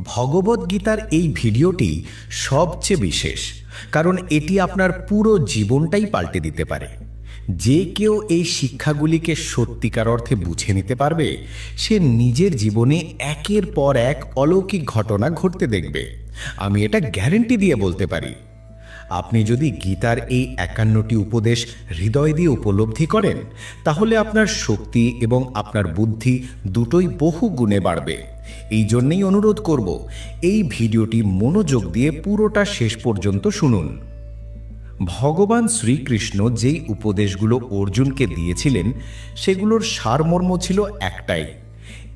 ভগবদ্গীতার এই ভিডিওটি সবচেয়ে বিশেষ, কারণ এটি আপনার পুরো জীবনটাই পাল্টে দিতে পারে। যে কেউ এই শিক্ষাগুলিকে সত্যিকার অর্থে বুঝে নিতে পারবে, সে নিজের জীবনে একের পর এক অলৌকিক ঘটনা ঘটতে দেখবে। আমি এটা গ্যারেন্টি দিয়ে বলতে পারি। আপনি যদি গীতার এই 51টি উপদেশ হৃদয় দিয়ে উপলব্ধি করেন, তাহলে আপনার শক্তি এবং আপনার বুদ্ধি দুটোই বহু গুণে বাড়বে। এই জন্যেই অনুরোধ করব, এই ভিডিওটি মনোযোগ দিয়ে পুরোটা শেষ পর্যন্ত শুনুন। ভগবান শ্রীকৃষ্ণ যেই উপদেশগুলো অর্জুনকে দিয়েছিলেন, সেগুলোর সারমর্ম ছিল একটাই: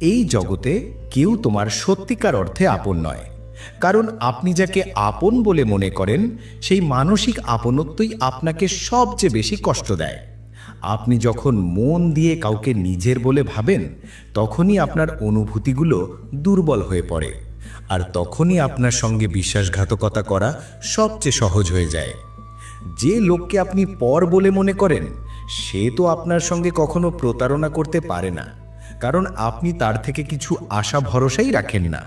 এই জগতে কেউ তোমার সত্যিকার অর্থে আপন নয়। কারণ আপনি যাকে আপন বলে মনে করেন, সেই মানসিক আপনত্বই আপনাকে সবচেয়ে বেশি কষ্ট দেয়। আপনি যখন মন দিয়ে কাউকে নিজের বলে ভাবেন, তখনই আপনার অনুভূতিগুলো দুর্বল হয়ে পড়ে, আর তখনই আপনার সঙ্গে বিশ্বাসঘাতকতা করা সবচেয়ে সহজ হয়ে যায়। যে লোককে আপনি পর বলে মনে করেন, সে তো আপনার সঙ্গে কখনো প্রতারণা করতে পারে না, কারণ আপনি তার থেকে কিছু আশা ভরসাই রাখেন না।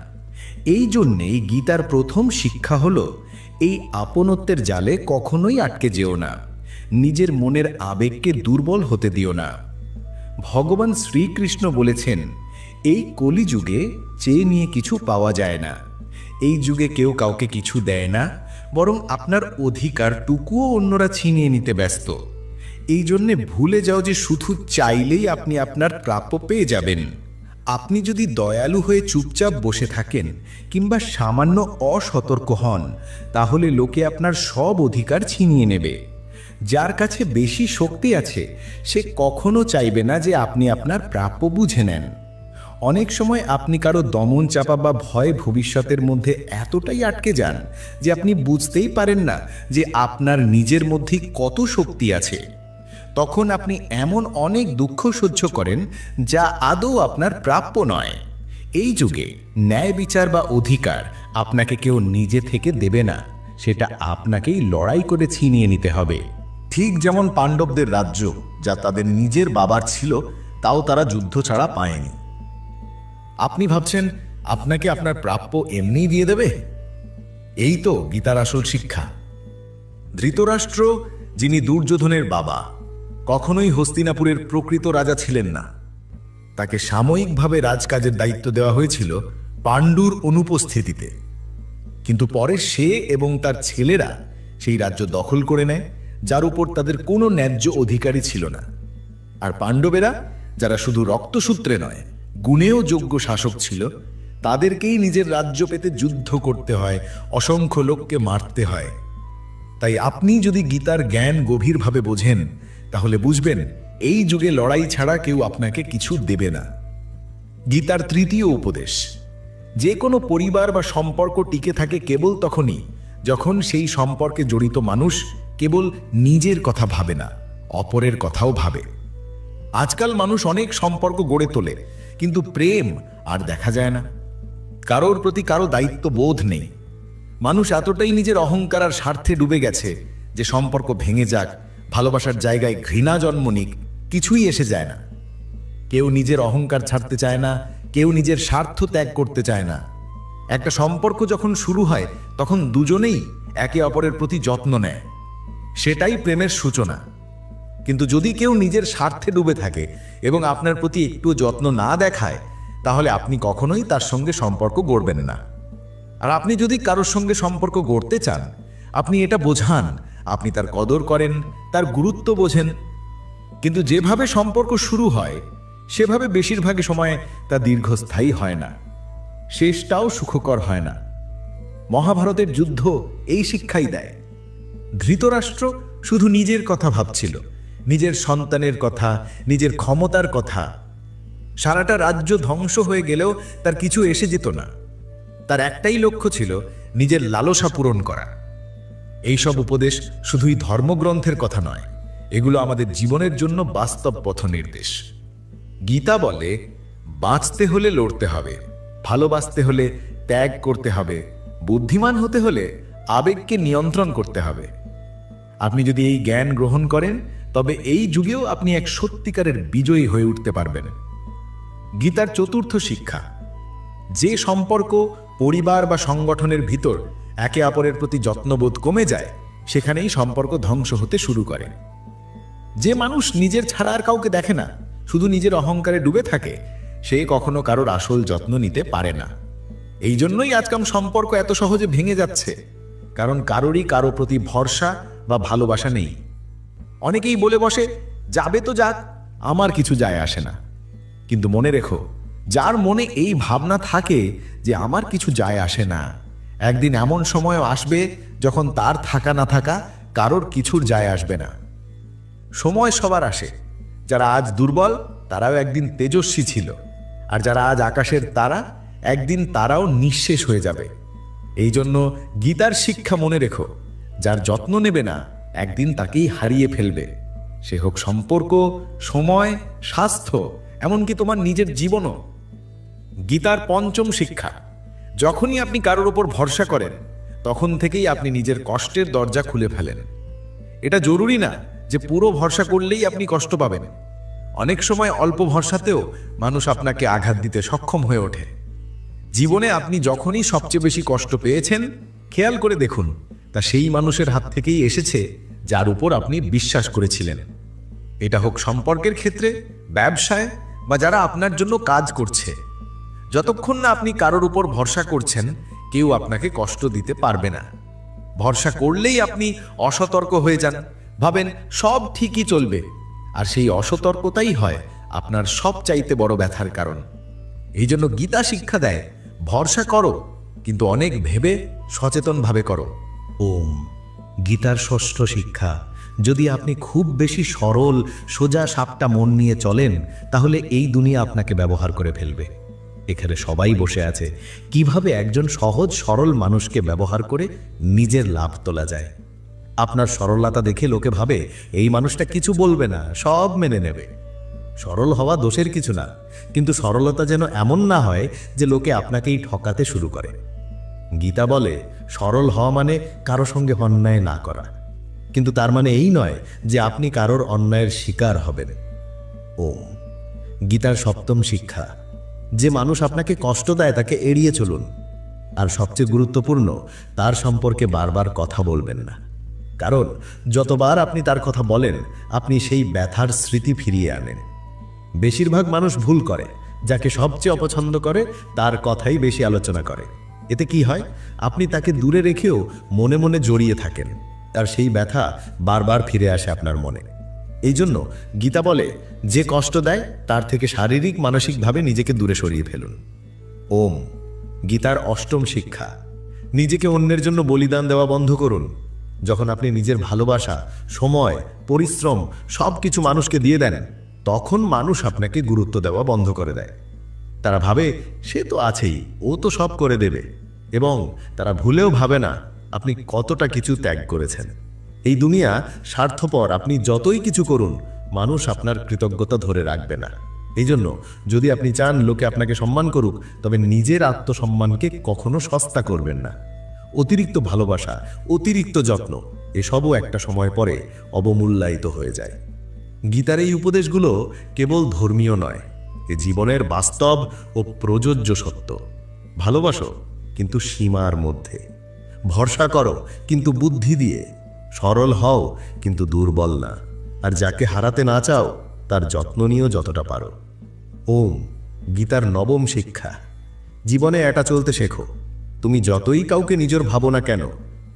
এই জন্যেই গীতার প্রথম শিক্ষা হলো, এই আপনত্বের জালে কখনোই আটকে যেও না, নিজের মনের আবেগকে দুর্বল হতে দিও না। ভগবান শ্রীকৃষ্ণ বলেছেন, এই কলিযুগে চেয়ে নিয়ে কিছু পাওয়া যায় না। এই যুগে কেউ কাউকে কিছু দেয় না, বরং আপনার অধিকারটুকুও অন্যরা ছিনিয়ে নিতে ব্যস্ত। এই জন্যে ভুলে যাও যে শুধু চাইলেই আপনি আপনার প্রাপ্য পেয়ে যাবেন। আপনি যদি দয়ালু হয়ে চুপচাপ বসে থাকেন কিংবা সামান্য অসতর্ক হন, তাহলে লোকে আপনার সব অধিকার ছিনিয়ে নেবে। যার কাছে বেশি শক্তি আছে, সে কখনো চাইবে না যে আপনি আপনার প্রাপ্য বুঝে নেন। অনেক সময় আপনি কারো দমন চাপা বা ভয় ভবিষ্যতের মধ্যে এতটাই আটকে যান যে আপনি বুঝতেই পারেন না যে আপনার নিজের মধ্যে কত শক্তি আছে। তখন আপনি এমন অনেক দুঃখ সহ্য করেন যা আদৌ আপনার প্রাপ্য নয়। এই যুগে ন্যায় বিচার বা অধিকার আপনাকে কেউ নিজে থেকে দেবে না, সেটা আপনাকেই লড়াই করে ছিনিয়ে নিতে হবে। ঠিক যেমন পাণ্ডবদের রাজ্য, যা তাদের নিজের বাবার ছিল, তাও তারা যুদ্ধ ছাড়া পায়নি। আপনি ভাবছেন আপনাকে আপনার প্রাপ্য এমনিই দিয়ে দেবে? এই তো গীতার আসল শিক্ষা। ধৃতরাষ্ট্র, যিনি দুর্যোধনের বাবা, কখনোই হস্তিনাপুরের প্রকৃত রাজা ছিলেন না। তাকে সাময়িকভাবে রাজকাজের দায়িত্ব দেওয়া হয়েছিল পাণ্ডুর অনুপস্থিতিতে, কিন্তু পরে সে এবং তার ছেলেরা সেই রাজ্য দখল করে নেয়, যার উপর তাদের কোনো ন্যায্য অধিকারই ছিল না। আর পাণ্ডবেরা, যারা শুধু রক্তসূত্রে নয়, গুণেও যোগ্য শাসক ছিল, তাদেরকেই নিজের রাজ্য পেতে যুদ্ধ করতে হয়, অসংখ্য লোককে মারতে হয়। তাই আপনি যদি গীতার জ্ঞান গভীরভাবে বোঝেন, তাহলে বুঝবেন এই যুগে লড়াই ছাড়া কেউ আপনাকে কিছু দেবে না। গীতার তৃতীয় উপদেশ: যে কোনো পরিবার বা সম্পর্ক টিকে থাকে কেবল তখনই যখন সেই সম্পর্কে জড়িত মানুষ কেবল নিজের কথা ভাবে না, অপরের কথাও ভাবে। আজকাল মানুষ অনেক সম্পর্ক গড়ে তোলে, কিন্তু প্রেম আর দেখা যায় না। কারোর প্রতি কারো দায়িত্ব বোধ নেই। মানুষ এতটাই নিজের অহংকার আর স্বার্থে ডুবে গেছে যে সম্পর্ক ভেঙে যাক, ভালোবাসার জায়গায় ঘৃণা জন্ম নিক, কিছুই এসে যায় না। কেউ নিজের অহংকার ছাড়তে চায় না, কেউ নিজের স্বার্থ ত্যাগ করতে চায় না। একটা সম্পর্ক যখন শুরু হয়, তখন দুজনেই একে অপরের প্রতি যত্ন নেয়, সেটাই প্রেমের সূচনা। কিন্তু যদি কেউ নিজের স্বার্থে ডুবে থাকে এবং আপনার প্রতি একটু যত্ন না দেখায়, তাহলে আপনি কখনোই তার সঙ্গে সম্পর্ক গড়বেন না। আর আপনি যদি কারোর সঙ্গে সম্পর্ক গড়তে চান, আপনি এটা বোঝান আপনি তার কদর করেন, তার গুরুত্ব বোঝেন। কিন্তু যেভাবে সম্পর্ক শুরু হয়, সেভাবে বেশিরভাগ সময় তা দীর্ঘস্থায়ী হয় না, শেষটাও সুখকর হয় না। মহাভারতের যুদ্ধ এই শিক্ষাই দেয়। ধৃতরাষ্ট্র শুধু নিজের কথা ভাবছিল, নিজের সন্তানের কথা, নিজের ক্ষমতার কথা। সারাটা রাজ্য ধ্বংস হয়ে গেলেও তার কিছু এসে যেত না। তার একটাই লক্ষ্য ছিল নিজের লালসা পূরণ করা। এইসব উপদেশ শুধুই ধর্মগ্রন্থের কথা নয়, এগুলো আমাদের জীবনের জন্য বাস্তব পথ নির্দেশ। গীতা বলে, বাঁচতে হলে লড়তে হবে, ভালোবাসতে হলে ত্যাগ করতে হবে, বুদ্ধিমান হতে হলে আবেগকে নিয়ন্ত্রণ করতে হবে। আপনি যদি এই জ্ঞান গ্রহণ করেন, তবে এই যুগেও আপনি এক সত্যিকারের বিজয়ী হয়ে উঠতে পারবেন। গীতার চতুর্থ শিক্ষা: যে সম্পর্ক পরিবার বা সংগঠনের ভিতর একে অপরের প্রতি যত্নবোধ কমে যায়, সেখানেই সম্পর্ক ধ্বংস হতে শুরু করে। যে মানুষ নিজের ছাড়া আর কাউকে দেখে না, শুধু নিজের অহংকারে ডুবে থাকে, সে কখনো কারোর আসল যত্ন নিতে পারে না। এই জন্যই আজকাল সম্পর্ক এত সহজে ভেঙে যাচ্ছে, কারণ কারোরই কারো প্রতি ভরসা বা ভালোবাসা নেই। অনেকেই বলে বসে, যাবে তো যাক, আমার কিছু যায় আসে না। কিন্তু মনে রেখো, যার মনে এই ভাবনা থাকে যে আমার কিছু যায় আসে না, একদিন এমন সময়ও আসবে যখন তার থাকা না থাকা কারোর কিছুর যায় আসবে না। সময় সবার আসে। যারা আজ দুর্বল তারাও একদিন তেজস্বী ছিল, আর যারা আজ আকাশের তারা, একদিন তারাও নিঃশেষ হয়ে যাবে। এই জন্য গীতার শিক্ষা মনে রেখো, যার যত্ন নেবে না একদিন তাকেই হারিয়ে ফেলবে। সে হোক সম্পর্ক, সময়, স্বাস্থ্য, এমনকি তোমার নিজের জীবনও। গীতার পঞ্চম শিক্ষা, যখনই আপনি কারোর ওপর ভরসা করেন, তখন থেকেই আপনি নিজের কষ্টের দরজা খুলে ফেলেন। এটা জরুরি না যে পুরো ভরসা করলেই আপনি কষ্ট পাবেন। অনেক সময় অল্প ভরসাতেও মানুষ আপনাকে আঘাত দিতে সক্ষম হয়ে ওঠে। জীবনে আপনি যখনই সবচেয়ে বেশি কষ্ট পেয়েছেন, খেয়াল করে দেখুন, তা সেই মানুষের হাত থেকেই এসেছে যার উপর আপনি বিশ্বাস করেছিলেন। এটা হোক সম্পর্কের ক্ষেত্রে, ব্যবসায়, বা যারা আপনার জন্য কাজ করছে। যতক্ষণ না আপনি কারোর উপর ভরসা করছেন, কেউ আপনাকে কষ্ট দিতে পারবে না। ভরসা করলেই আপনি অসতর্ক হয়ে যান, ভাবেন সব ঠিকই চলবে, আর সেই অসতর্কতাই হয় আপনার সবচাইতে বড় ব্যথার কারণ। এই জন্য গীতা শিক্ষা দেয়, ভরসা করো, কিন্তু অনেক ভেবে সচেতনভাবে করো। ওম। গীতার ষষ্ঠ শিক্ষা, যদি আপনি খুব বেশি সরল সোজা সাপটা মন নিয়ে চলেন, তাহলে এই দুনিয়া আপনাকে ব্যবহার করে ফেলবে। এখানে সবাই বসে আছে কিভাবে একজন সহজ সরল মানুষকে ব্যবহার করে নিজের লাভ তোলা যায়। আপনার সরলতা দেখে লোকে ভাবে এই মানুষটা কিছু বলবে না, সব মেনে নেবে। সরল হওয়া দোষের কিছু না, কিন্তু সরলতা যেন এমন না হয় যে লোকে আপনাকেই ঠকাতে শুরু করে। গীতা বলে সরল হওয়া মানে কারো সঙ্গে অন্যায় না করা, কিন্তু তার মানে এই নয় যে আপনি কারোর অন্যায়ের শিকার হবেন। ওম। গীতার সপ্তম শিক্ষা, যে মানুষ আপনাকে কষ্ট দেয় তাকে এড়িয়ে চলুন, আর সবচেয়ে গুরুত্বপূর্ণ, তার সম্পর্কে বারবার কথা বলবেন না। কারণ যতবার আপনি তার কথা বলেন, আপনি সেই ব্যথার স্মৃতি ফিরিয়ে আনেন। বেশিরভাগ মানুষ ভুল করে, যাকে সবচেয়ে অপছন্দ করে তার কথাই বেশি আলোচনা করে। এতে কি হয়, আপনি তাকে দূরে রেখেও মনে মনে জড়িয়ে থাকেন, আর সেই ব্যথা বারবার ফিরে আসে আপনার মনে। এই জন্য গীতা বলে, যে কষ্ট দেয় তার থেকে শারীরিক মানসিকভাবে নিজেকে দূরে সরিয়ে ফেলুন। ওম। গীতার অষ্টম শিক্ষা, নিজেকে অন্যের জন্য বলিদান দেওয়া বন্ধ করুন। যখন আপনি নিজের ভালোবাসা, সময়, পরিশ্রম সবকিছু মানুষকে দিয়ে দেন, তখন মানুষ আপনাকে গুরুত্ব দেওয়া বন্ধ করে দেয়। তারা ভাবে সে তো আছেই, ও তো সব করে দেবে, এবং তারা ভুলেও ভাবে না আপনি কতটা কিছু ত্যাগ করেছেন। এই দুনিয়া স্বার্থপর, আপনি যতই কিছু করুন, মানুষ আপনার কৃতজ্ঞতা ধরে রাখবে না। এই জন্য যদি আপনি চান লোকে আপনাকে সম্মান করুক, তবে নিজের আত্মসম্মানকে কখনো সস্তা করবেন না। অতিরিক্ত ভালোবাসা, অতিরিক্ত যত্ন, এসবও একটা সময় পরে অবমূল্যায়িত হয়ে যায়। গীতার এই উপদেশগুলো কেবল ধর্মীয় নয়, এ জীবনের বাস্তব ও প্রযোজ্য সত্য। ভালোবাসো, কিন্তু সীমার মধ্যে। ভরসা করো, কিন্তু বুদ্ধি দিয়ে। সরল হও, কিন্তু দুর্বল না। আর যাকে হারাতে না চাও, তার যত্ন নিও যতটা পারো। ওম। গীতার নবম শিক্ষা, জীবনে এটা চলতে শেখো। তুমি যতই কাউকে নিজের ভাবো না কেন,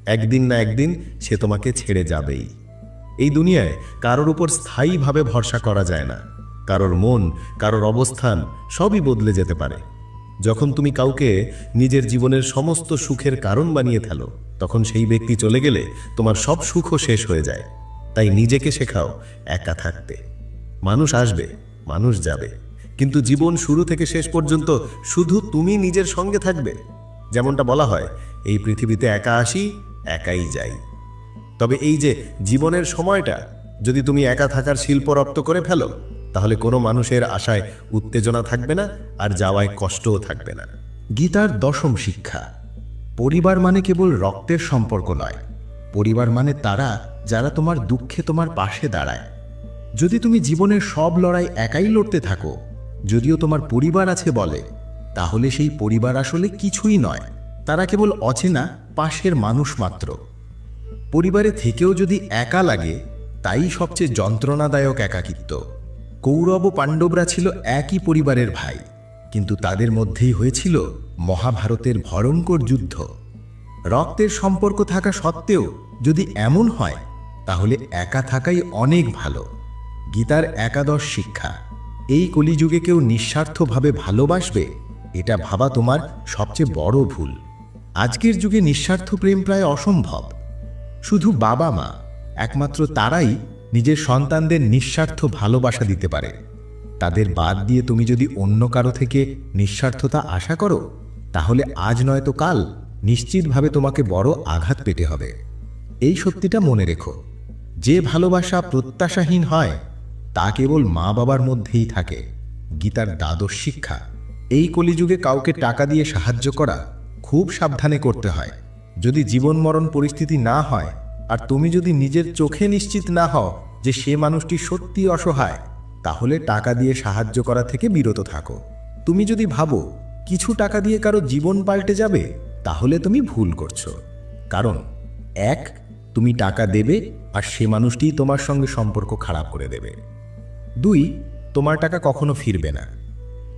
একদিন না একদিন সে তোমাকে ছেড়ে যাবেই। এই দুনিয়ায় কারোর উপর স্থায়ীভাবে ভরসা করা যায় না। কারোর মন, কারোর অবস্থান সবই বদলে যেতে পারে। যখন তুমি কাউকে নিজের জীবনের সমস্ত সুখের কারণ বানিয়ে ফেলো, তখন সেই ব্যক্তি চলে গেলে তোমার সব সুখও শেষ হয়ে যায়। তাই নিজেকে শেখাও একা থাকতে। মানুষ আসবে, মানুষ যাবে, কিন্তু জীবন শুরু থেকে শেষ পর্যন্ত শুধু তুমি নিজের সঙ্গে থাকবে। যেমনটা বলা হয়, এই পৃথিবীতে একা আসি, একাই যাই। তবে এই যে জীবনের সময়টা যদি তুমি একা থাকার শিল্প রপ্ত করে ফেলো, তাহলে কোনো মানুষের আশায় উত্তেজনা থাকবে না, আর যাওয়ায় কষ্টও থাকবে না। গীতার দশম শিক্ষা, পরিবার মানে কেবল রক্তের সম্পর্ক নয়, পরিবার মানে তারা যারা তোমার দুঃখে তোমার পাশে দাঁড়ায়। যদি তুমি জীবনের সব লড়াই একাই লড়তে থাকো, যদিও তোমার পরিবার আছে বলে, তাহলে সেই পরিবার আসলে কিছুই নয়, তারা কেবল অচেনা পাশের মানুষ মাত্র। পরিবারে থেকেও যদি একা লাগে, তাই সবচেয়ে যন্ত্রণাদায়ক একাকিত্ব। কৌরব ও পাণ্ডবরা ছিল একই পরিবারের ভাই, কিন্তু তাদের মধ্যেই হয়েছিল মহাভারতের ভয়ঙ্কর যুদ্ধ। রক্তের সম্পর্ক থাকা সত্ত্বেও যদি এমন হয়, তাহলে একা থাকাই অনেক ভালো। গীতার একাদশ শিক্ষা, এই কলিযুগে কেউ নিঃস্বার্থভাবে ভালোবাসবে, এটা ভাবা তোমার সবচেয়ে বড় ভুল। আজকের যুগে নিঃস্বার্থ প্রেম প্রায় অসম্ভব। শুধু বাবা মা, একমাত্র তারাই নিজের সন্তানদের নিঃস্বার্থ ভালোবাসা দিতে পারে। তাদের বাদ দিয়ে তুমি যদি অন্য কারো থেকে নিঃস্বার্থতা আশা করো, তাহলে আজ নয়তো কাল নিশ্চিতভাবে তোমাকে বড় আঘাত পেতে হবে। এই সত্যিটা মনে রেখো, যে ভালোবাসা প্রত্যাশাহীন হয় তা কেবল মা বাবার মধ্যেই থাকে। গীতার দ্বাদশ শিক্ষা, এই কলিযুগে কাউকে টাকা দিয়ে সাহায্য করা খুব সাবধানে করতে হয়। যদি জীবন মরণ পরিস্থিতি না হয়, আর তুমি যদি নিজের চোখে নিশ্চিত না হও যে সে মানুষটি সত্যি অসহায়, তাহলে টাকা দিয়ে সাহায্য করা থেকে বিরত থাকো। তুমি যদি ভাবো কিছু টাকা দিয়ে কারো জীবন পাল্টে যাবে, তাহলে তুমি ভুল করছো। কারণ এক, তুমি টাকা দেবে আর সে মানুষটিই তোমার সঙ্গে সম্পর্ক খারাপ করে দেবে। দুই, তোমার টাকা কখনো ফিরবে না।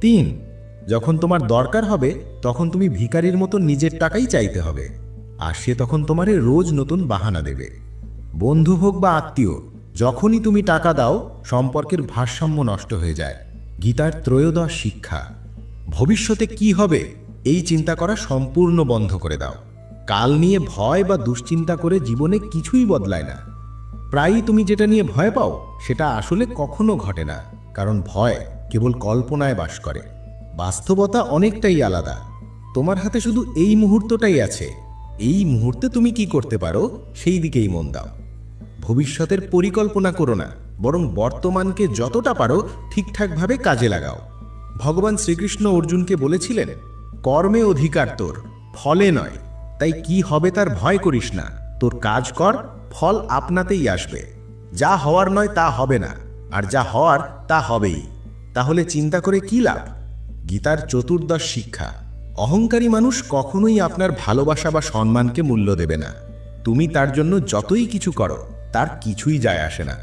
তিন, যখন তোমার দরকার হবে তখন তুমি ভিখারির মতো নিজের টাকাই চাইতে হবে, আর সে তখন তোমারে রোজ নতুন বাহানা দেবে। বন্ধু হোক বা আত্মীয়, যখনই তুমি টাকা দাও সম্পর্কের ভারসাম্য নষ্ট হয়ে যায়। গীতার ত্রয়োদশ শিক্ষা, ভবিষ্যতে কি হবে এই চিন্তা করা সম্পূর্ণ বন্ধ করে দাও। কাল নিয়ে ভয় বা দুশ্চিন্তা করে জীবনে কিছুই বদলায় না। প্রায়ই তুমি যেটা নিয়ে ভয় পাও সেটা আসলে কখনো ঘটে না, কারণ ভয় কেবল কল্পনায় বাস করে। বাস্তবতা অনেকটাই আলাদা। তোমার হাতে শুধু এই মুহূর্তটাই আছে। এই মুহূর্তে তুমি কি করতে পারো সেই দিকেই মন দাও। ভবিষ্যতের পরিকল্পনা করো না, বরং বর্তমানকে যতটা পারো ঠিকঠাকভাবে কাজে লাগাও। ভগবান শ্রীকৃষ্ণ অর্জুনকে বলেছিলেন, কর্মে অধিকার তোর, ফলে নয়। তাই কি হবে তার ভয় করিস না, তোর কাজ কর, ফল আপনাতেই আসবে। যা হওয়ার নয় তা হবে না, আর যা হওয়ার তা হবেই। তাহলে চিন্তা করে কি লাভ? গীতার চতুর্দশ শিক্ষা, অহংকারী মানুষ কখনোই আপনার ভালোবাসা বা সম্মানকে মূল্য দেবে না। তুমি তার জন্য যতই কিছু করো তার কিছুই যায় আসে না।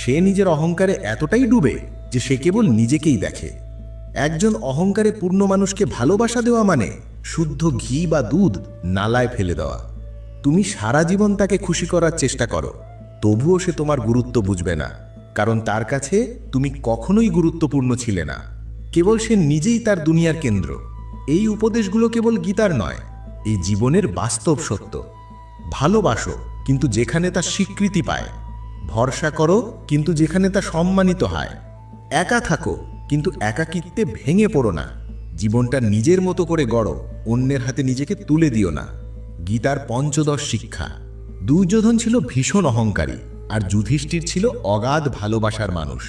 সে নিজের অহংকারে এতটাই ডুবে যে সে কেবল নিজেকেই দেখে। একজন অহংকারে পূর্ণ মানুষকে ভালোবাসা দেওয়া মানে শুদ্ধ ঘি বা দুধ নালায় ফেলে দেওয়া। তুমি সারা জীবন তাকে খুশি করার চেষ্টা করো, তবুও সে তোমার গুরুত্ব বুঝবে না, কারণ তার কাছে তুমি কখনোই গুরুত্বপূর্ণ ছিলে না। কেবল সে নিজেই তার দুনিয়ার কেন্দ্র। এই উপদেশগুলো কেবল গীতার নয়, এই জীবনের বাস্তব সত্য। ভালোবাসো কিন্তু যেখানে তা স্বীকৃতি পায়, ভরসা করো কিন্তু যেখানে তা সম্মানিত হয়। একা থাকো কিন্তু একাকিত্বে ভেঙে পড়ো না। জীবনটা নিজের মতো করে গড়ো, অন্যের হাতে নিজেকে তুলে দিও না। গীতার পঞ্চদশ শিক্ষা, দুর্যোধন ছিল ভীষণ অহংকারী, আর যুধিষ্ঠির ছিল অগাধ ভালোবাসার মানুষ।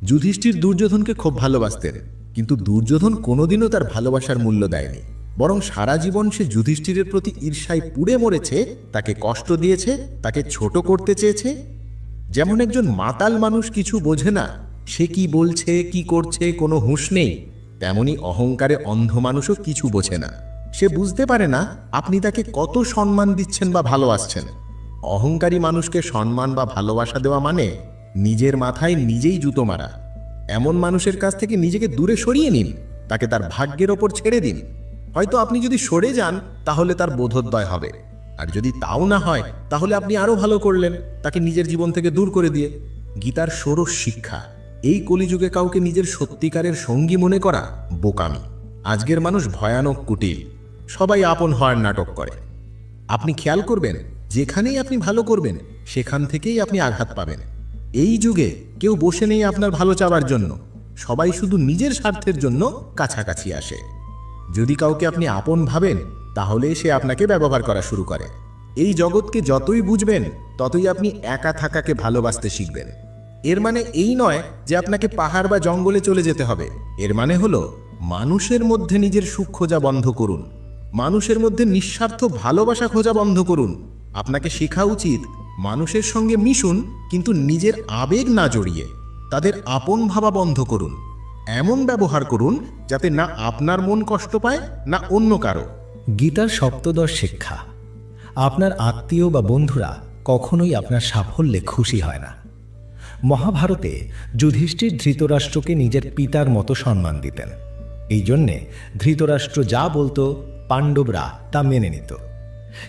যুধিষ্ঠির দুর্যোধনকে খুব ভালোবাসতেন, কিন্তু দুর্যোধন কোনোদিনও তার ভালোবাসার মূল্য দেয়নি। বরং সারা জীবন সে যুধিষ্ঠিরের প্রতি ঈর্ষায় পুড়ে মরেছে, তাকে কষ্ট দিয়েছে, তাকে ছোট করতে চেয়েছে। যেমন একজন মাতাল মানুষ কিছু বোঝে না, সে কি বলছে কি করছে কোনো হুঁশ নেই, তেমনি অহংকারে অন্ধ মানুষও কিছু বোঝে না। সে বুঝতে পারে না আপনি তাকে কত সম্মান দিচ্ছেন বা ভালোবাসছেন। অহংকারী মানুষকে সম্মান বা ভালোবাসা দেওয়া মানে নিজের মাথায় নিজেই জুতো মারা। এমন মানুষের কাছ থেকে নিজেকে দূরে সরিয়ে নিন, তাকে তার ভাগ্যের ওপর ছেড়ে দিন। হয়তো আপনি যদি সরে যান তাহলে তার বোধোদয় হবে, আর যদি তাও না হয় তাহলে আপনি আরো ভালো করলেন তাকে নিজের জীবন থেকে দূর করে দিয়ে। গীতার ষোড়শ শিক্ষা, এই কলিযুগে কাউকে নিজের সত্যিকারের সঙ্গী মনে করা বোকামি। আজকের মানুষ ভয়ানক কুটিল, সবাই আপন হওয়ার নাটক করে। আপনি খেয়াল করবেন, যেখানেই আপনি ভালো করবেন সেখান থেকেই আপনি আঘাত পাবেন। এই যুগে কেউ বসে নেই আপনার ভালো চাওয়ার জন্য, সবাই শুধু নিজের স্বার্থের জন্য কাছাকাছি আসে। যদি কাউকে আপনি আপন ভাবেন, তাহলে সে আপনাকে ব্যবহার করা শুরু করে। এই জগৎকে যতই বুঝবেন ততই আপনি একা থাকাকে ভালোবাসতে শিখবেন। এর মানে এই নয় যে আপনাকে পাহাড় বা জঙ্গলে চলে যেতে হবে। এর মানে হলো মানুষের মধ্যে নিজের সুখ খোঁজা বন্ধ করুন, মানুষের মধ্যে নিঃস্বার্থ ভালোবাসা খোঁজা বন্ধ করুন। আপনাকে শেখা উচিত মানুষের সঙ্গে মিশুন, কিন্তু নিজের আবেগ না জড়িয়ে। তাদের আপন ভাবা বন্ধ করুন। এমন ব্যবহার করুন যাতে না আপনার মন কষ্ট পায় না অন্য কারো। গীতার সপ্তদশ শিক্ষা: আপনার আত্মীয় বা বন্ধুরা কখনোই আপনার সাফল্যে খুশি হয় না। মহাভারতে যুধিষ্ঠির ধৃতরাষ্ট্রকে নিজের পিতার মতো সম্মান দিতেন। এই জন্যে ধৃতরাষ্ট্র যা বলতো পাণ্ডবরা তা মেনে নিত।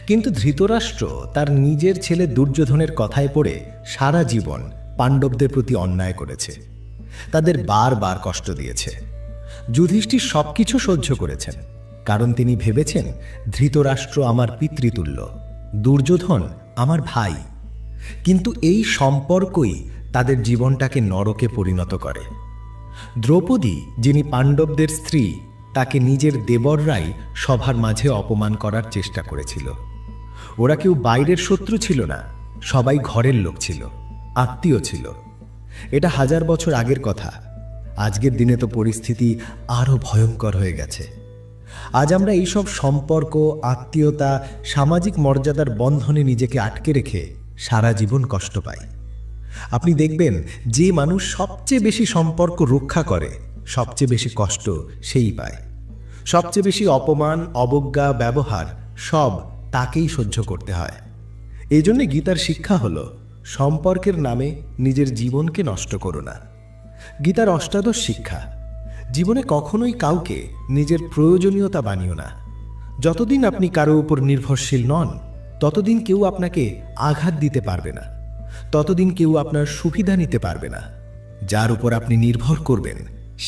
কিন্তু ধৃতরাষ্ট্র তার নিজের ছেলে দুর্যোধনের কথায় পড়ে সারা জীবন পাণ্ডবদের প্রতি অন্যায় করেছে, তাদের বারবার কষ্ট দিয়েছে। যুধিষ্ঠির সবকিছু সহ্য করেছেন, কারণ তিনি ভেবেছেন ধৃতরাষ্ট্র আমার পিতৃতুল্য, দুর্যোধন আমার ভাই। কিন্তু এই সম্পর্কই তাদের জীবনটাকে নরকে পরিণত করে। দ্রৌপদী, যিনি পাণ্ডবদের স্ত্রী, তাকে নিজের দেবররাই সভার মাঝে অপমান করার চেষ্টা করেছিল। ওরা কেউ বাইরের শত্রু ছিল না, সবাই ঘরের লোক ছিল, আত্মীয় ছিল। এটা 1000 বছর আগের কথা। আজকের দিনে তো পরিস্থিতি আরও ভয়ঙ্কর হয়ে গেছে। আজ আমরা এইসব সম্পর্ক, আত্মীয়তা, সামাজিক মর্যাদার বন্ধনে নিজেকে আটকে রেখে সারা জীবন কষ্ট পাই। আপনি দেখবেন যে মানুষ সবচেয়ে বেশি সম্পর্ক রক্ষা করে সবচেয়ে বেশি কষ্ট সেই পায়। সবচেয়ে বেশি অপমান, অবজ্ঞা, ব্যবহার সব তাকেই সহ্য করতে হয়। এই জন্যে গীতার শিক্ষা হলো সম্পর্কের নামে নিজের জীবনকে নষ্ট করো না। গীতার অষ্টাদশ শিক্ষা: জীবনে কখনোই কাউকে নিজের প্রয়োজনীয়তা বানিও না। যতদিন আপনি কারো উপর নির্ভরশীল নন, ততদিন কেউ আপনাকে আঘাত দিতে পারবে না, ততদিন কেউ আপনার সুবিধা নিতে পারবে না। যার উপর আপনি নির্ভর করবেন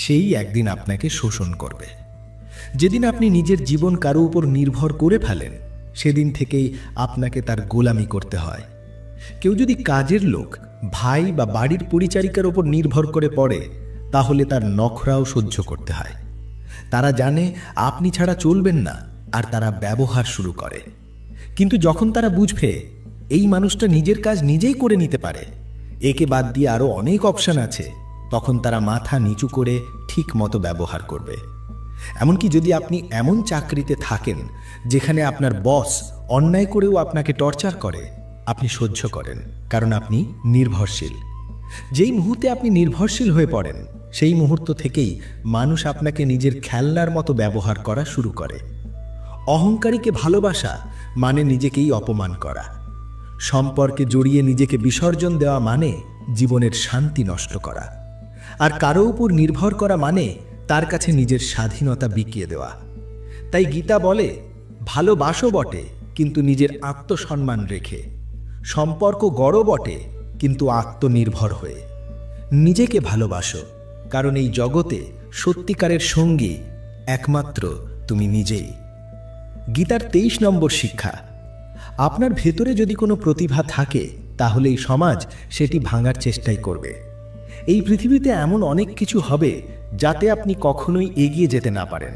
সেই একদিন আপনাকে শোষণ করবে। যেদিন আপনি নিজের জীবন কারো উপর নির্ভর করে ফেলেন, সেদিন থেকেই আপনাকে তার গোলামি করতে হয়। কেউ যদি কাজের লোক, ভাই বা বাড়ির পরিচারিকার উপর নির্ভর করে পড়ে, তাহলে তার নখরাও সহ্য করতে হয়। তারা জানে আপনি ছাড়া চলবেন না, আর তারা ব্যবহার শুরু করে। কিন্তু যখন তারা বুঝবে এই মানুষটা নিজের কাজ নিজেই করে নিতে পারে, একে বাদ দিয়ে আরও অনেক অপশন আছে, তখন তারা মাথা নিচু করে ঠিক মতো ব্যবহার করবে। এমনকি যদি আপনি এমন চাকরিতে থাকেন যেখানে আপনার বস অন্যায় করেও আপনাকে টর্চার করে, আপনি সহ্য করেন, কারণ আপনি নির্ভরশীল। যেই মুহূর্তে আপনি নির্ভরশীল হয়ে পড়েন, সেই মুহূর্ত থেকেই মানুষ আপনাকে নিজের খেলনার মতো ব্যবহার করা শুরু করে। অহংকারীকে ভালোবাসা মানে নিজেকেই অপমান করা। সম্পর্কে জড়িয়ে নিজেকে বিসর্জন দেওয়া মানে জীবনের শান্তি নষ্ট করা। আর কারো উপর নির্ভর করা মানে তার কাছে নিজের স্বাধীনতা বিকিয়ে দেওয়া। তাই গীতা বলে, ভালোবাসো বটে কিন্তু নিজের আত্মসম্মান রেখে, সম্পর্ক গড়ো বটে কিন্তু আত্মনির্ভর হয়ে। নিজেকে ভালোবাসো, কারণ এই জগতে সত্যিকারের সঙ্গী একমাত্র তুমি নিজেই। গীতার 23 নম্বর শিক্ষা: আপনার ভেতরে যদি কোনো প্রতিভা থাকে, তাহলে এই সমাজ সেটি ভাঙার চেষ্টাই করবে। এই পৃথিবীতে এমন অনেক কিছু হবে যাতে আপনি কখনোই এগিয়ে যেতে না পারেন।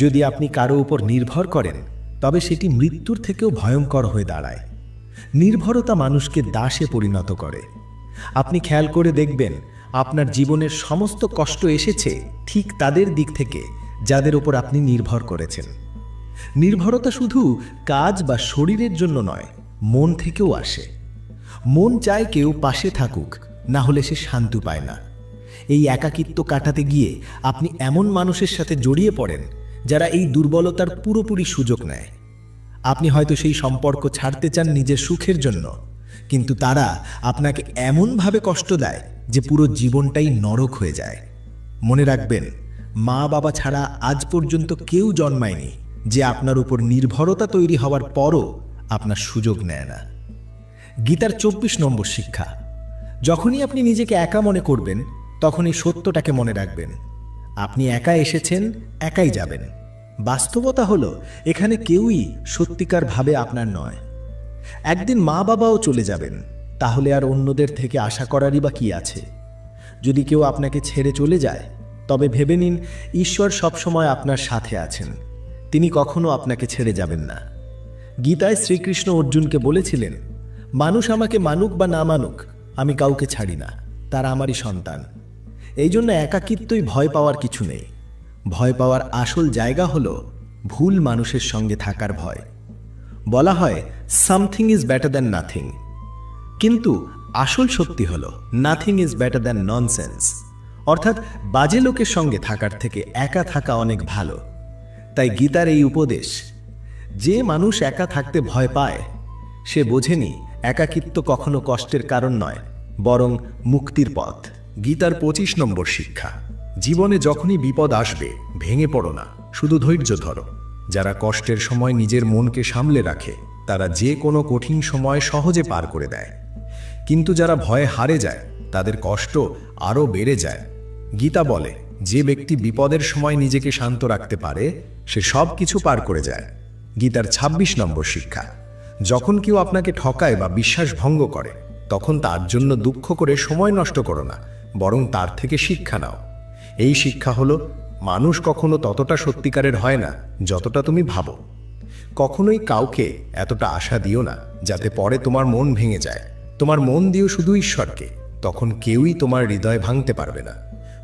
যদি আপনি কারো উপর নির্ভর করেন, তবে সেটি মৃত্যুর থেকেও ভয়ঙ্কর হয়ে দাঁড়ায়। নির্ভরতা মানুষকে দাসে পরিণত করে। আপনি খেয়াল করে দেখবেন, আপনার জীবনের সমস্ত কষ্ট এসেছে ঠিক তাদের দিক থেকে যাদের উপর আপনি নির্ভর করেছেন। নির্ভরতা শুধু কাজ বা শরীরের জন্য নয়, মন থেকেও আসে। মন চায় কেউ পাশে থাকুক, না হলে সে শান্তি পায় না। এই একাকিত্ব কাটাতে গিয়ে আপনি এমন মানুষের সাথে জড়িয়ে পড়েন যারা এই দুর্বলতার পুরোপুরি সুযোগ নেয়। আপনি হয়তো সেই সম্পর্ক ছাড়তে চান নিজের সুখের জন্য, কিন্তু তারা আপনাকে এমনভাবে কষ্ট দেয় যে পুরো জীবনটাই নরক হয়ে যায়। মনে রাখবেন, মা বাবা ছাড়া আজ পর্যন্ত কেউ জন্মায়নি যে আপনার উপর নির্ভরতা তৈরি হওয়ার পরও আপনার সুযোগ নেয় না। গীতার 24 নম্বর শিক্ষা: যখনই আপনি নিজেকে একা মনে করবেন, তখনই সত্যটাকে মনে রাখবেন, আপনি একা এসেছেন, একাই যাবেন। বাস্তবতা হলো এখানে কেউই সত্যিকার ভাবে আপনার নয়। একদিন মা বাবাও চলে যাবেন, তাহলে আর অন্যদের থেকে আশা করারই বা কি আছে? যদি কেউ আপনাকে ছেড়ে চলে যায়, তবে ভেবে নিন ঈশ্বর সবসময় আপনার সাথে আছেন। তিনি কখনো আপনাকে ছেড়ে যাবেন না। গীতায় শ্রীকৃষ্ণ অর্জুনকে বলেছিলেন, মানুষ আমাকে মানুক বা না মানুক, আমি কাউকে ছাড়ি না, তারা আমারই সন্তান। এই জন্য একাকিত্বই ভয় পাওয়ার কিছু নেই। ভয় পাওয়ার আসল জায়গা হলো ভুল মানুষের সঙ্গে থাকার ভয়। বলা হয় something is better than nothing, কিন্তু আসল সত্যি হলো nothing is better than nonsense. অর্থাৎ বাজে লোকের সঙ্গে থাকার থেকে একা থাকা অনেক ভালো। তাই গীতার এই উপদেশ, যে মানুষ একা থাকতে ভয় পায় সে বোঝেনি একাকিত্ব কখনো কষ্টের কারণ নয়, বরং মুক্তির পথ। গীতার 25 নম্বর শিক্ষা, জীবনে যখনই বিপদ আসবে ভেঙে পড়ো না, শুধু ধৈর্য ধরো। যারা কষ্টের সময় নিজের মনকে সামলে রাখে তারা যে কোনো কঠিন সময় সহজে পার করে দেয়, কিন্তু যারা ভয়ে হারে যায় তাদের কষ্ট আরও বেড়ে যায়। গীতা বলে, যে ব্যক্তি বিপদের সময় নিজেকে শান্ত রাখতে পারে সে সব কিছু পার করে যায়। গীতার 26 নম্বর শিক্ষা, যখন কেউ আপনাকে ঠকায় বা বিশ্বাস ভঙ্গ করে তখন তার জন্য দুঃখ করে সময় নষ্ট করো না, বরং তার থেকে শিক্ষা নাও। এই শিক্ষা হলো, মানুষ কখনো ততটা সত্যিকারের হয় না যতটা তুমি ভাবো। কখনোই কাউকে এতটা আশা দিও না যাতে পরে তোমার মন ভেঙে যায়। তোমার মন দিও শুধু ঈশ্বরকে, তখন কেউই তোমার হৃদয় ভাঙতে পারবে না।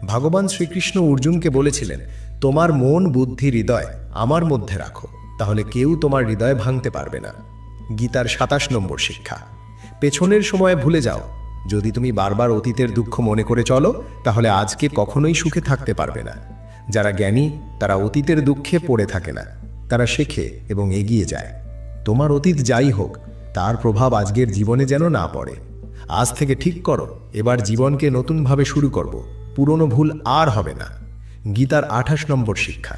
ভগবান শ্রীকৃষ্ণ অর্জুনকে বলেছিলেন, তোমার মন বুদ্ধি হৃদয় আমার মধ্যে রাখো, তাহলে কেউ তোমার হৃদয় ভাঙতে পারবে না। গীতার 27 নম্বর শিক্ষা, পেছনের সময় ভুলে যাও। যদি তুমি বারবার অতীতের দুঃখ মনে করে চলো তাহলে আজকে কখনোই সুখে থাকতে পারবে না। যারা জ্ঞানী তারা অতীতের দুঃখে পড়ে থাকে না, তারা শেখে এবং এগিয়ে যায়। তোমার অতীত যাই হোক তার প্রভাব আজকের জীবনে যেন না পড়ে। আজ থেকে ঠিক করো, এবার জীবনকে নতুনভাবে শুরু করব, পুরনো ভুল আর হবে না। গীতার 28 নম্বর শিক্ষা,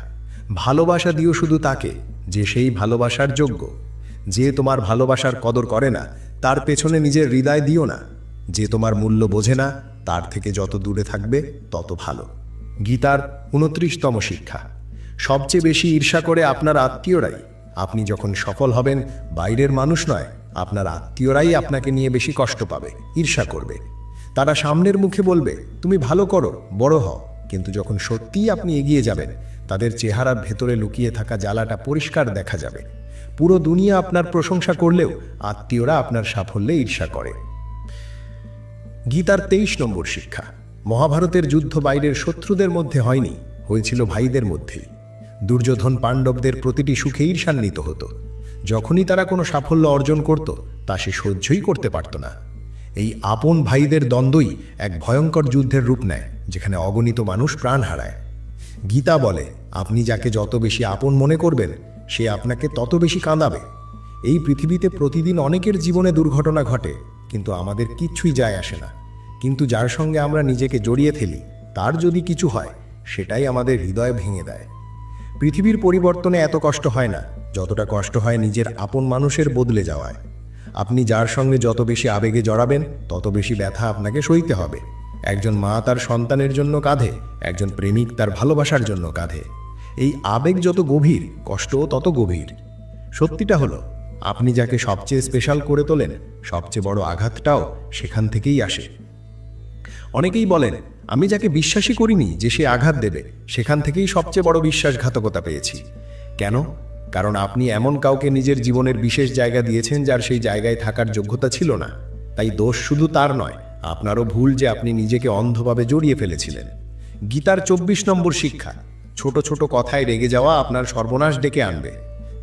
ভালোবাসা দিও শুধু তাকে যে সেই ভালোবাসার যোগ্য। যে তোমার ভালোবাসার কদর করে না তার পেছনে নিজের হৃদয় দিও না। যে তোমার মূল্য বোঝে না তার থেকে যত দূরে থাকবে তত ভালো। গীতার 29তম শিক্ষা, সবচেয়ে বেশি ঈর্ষা করে আপনার আত্মীয়রাই। আপনি যখন সফল হবেন বাইরের মানুষ নয়, আপনার আত্মীয়রাই আপনাকে নিয়ে বেশি কষ্ট পাবে, ঈর্ষা করবে। তারা সামনের মুখে বলবে তুমি ভালো করো, বড় হও, কিন্তু যখন সত্যিই আপনি এগিয়ে যাবেন তাদের চেহারার ভেতরে লুকিয়ে থাকা জ্বালাটা পরিষ্কার দেখা যাবে। পুরো দুনিয়া আপনার প্রশংসা করলেও আত্মীয়রা আপনার সাফল্যে ঈর্ষা করে। গীতার 23 নম্বর শিক্ষা, মহাভারতের যুদ্ধ বাইরের শত্রুদের মধ্যে হয়নি, হয়েছিল ভাইদের মধ্যেই। দুর্যোধন পাণ্ডবদের প্রতিটি সুখে ঈর্ষান্বিত হতো। যখনই তারা কোনো সাফল্য অর্জন করত তা সে সহ্যই করতে পারত না। এই আপন ভাইদের দ্বন্দ্বই এক ভয়ঙ্কর যুদ্ধের রূপ নেয়, যেখানে অগণিত মানুষ প্রাণ হারায়। গীতা বলে, আপনি যাকে যত বেশি আপন মনে করবেন সে আপনাকে তত বেশি কাঁদাবে। এই পৃথিবীতে প্রতিদিন অনেকের জীবনে দুর্ঘটনা ঘটে, কিন্তু আমাদের কিচ্ছুই যায় আসে না। কিন্তু যার সঙ্গে আমরা নিজেকে জড়িয়ে ফেলি তার যদি কিছু হয় সেটাই আমাদের হৃদয় ভেঙে দেয়। পৃথিবীর পরিবর্তনে এত কষ্ট হয় না যতটা কষ্ট হয় নিজের আপন মানুষের বদলে যাওয়ায়। আপনি যার সঙ্গে যত বেশি আবেগে জড়াবেন তত বেশি ব্যথা আপনাকে সইতে হবে। একজন মা তার সন্তানের জন্য কাঁধে, একজন প্রেমিক তার ভালোবাসার জন্য কাঁধে। এই আবেগ যত গভীর, কষ্টও তত গভীর। সত্যিটা হলো, আপনি যাকে সবচেয়ে স্পেশাল করে তোলেন সবচেয়ে বড় আঘাতটাও সেখান থেকেই আসে। অনেকেই বলেন, আমি যাকে বিশ্বাসই করিনি যে সে আঘাত দেবে সেখান থেকেই সবচেয়ে বড় বিশ্বাসঘাতকতা পেয়েছি। কেন? কারণ আপনি এমন কাউকে নিজের জীবনের বিশেষ জায়গা দিয়েছেন যার সেই জায়গায় থাকার যোগ্যতা ছিল না। তাই দোষ শুধু তার নয়, আপনারও ভুল যে আপনি নিজেকে অন্ধভাবে জড়িয়ে ফেলেছিলেন। গীতার 24 নম্বর শিক্ষা, ছোট ছোট কথায় রেগে যাওয়া আপনার সর্বনাশ ডেকে আনবে।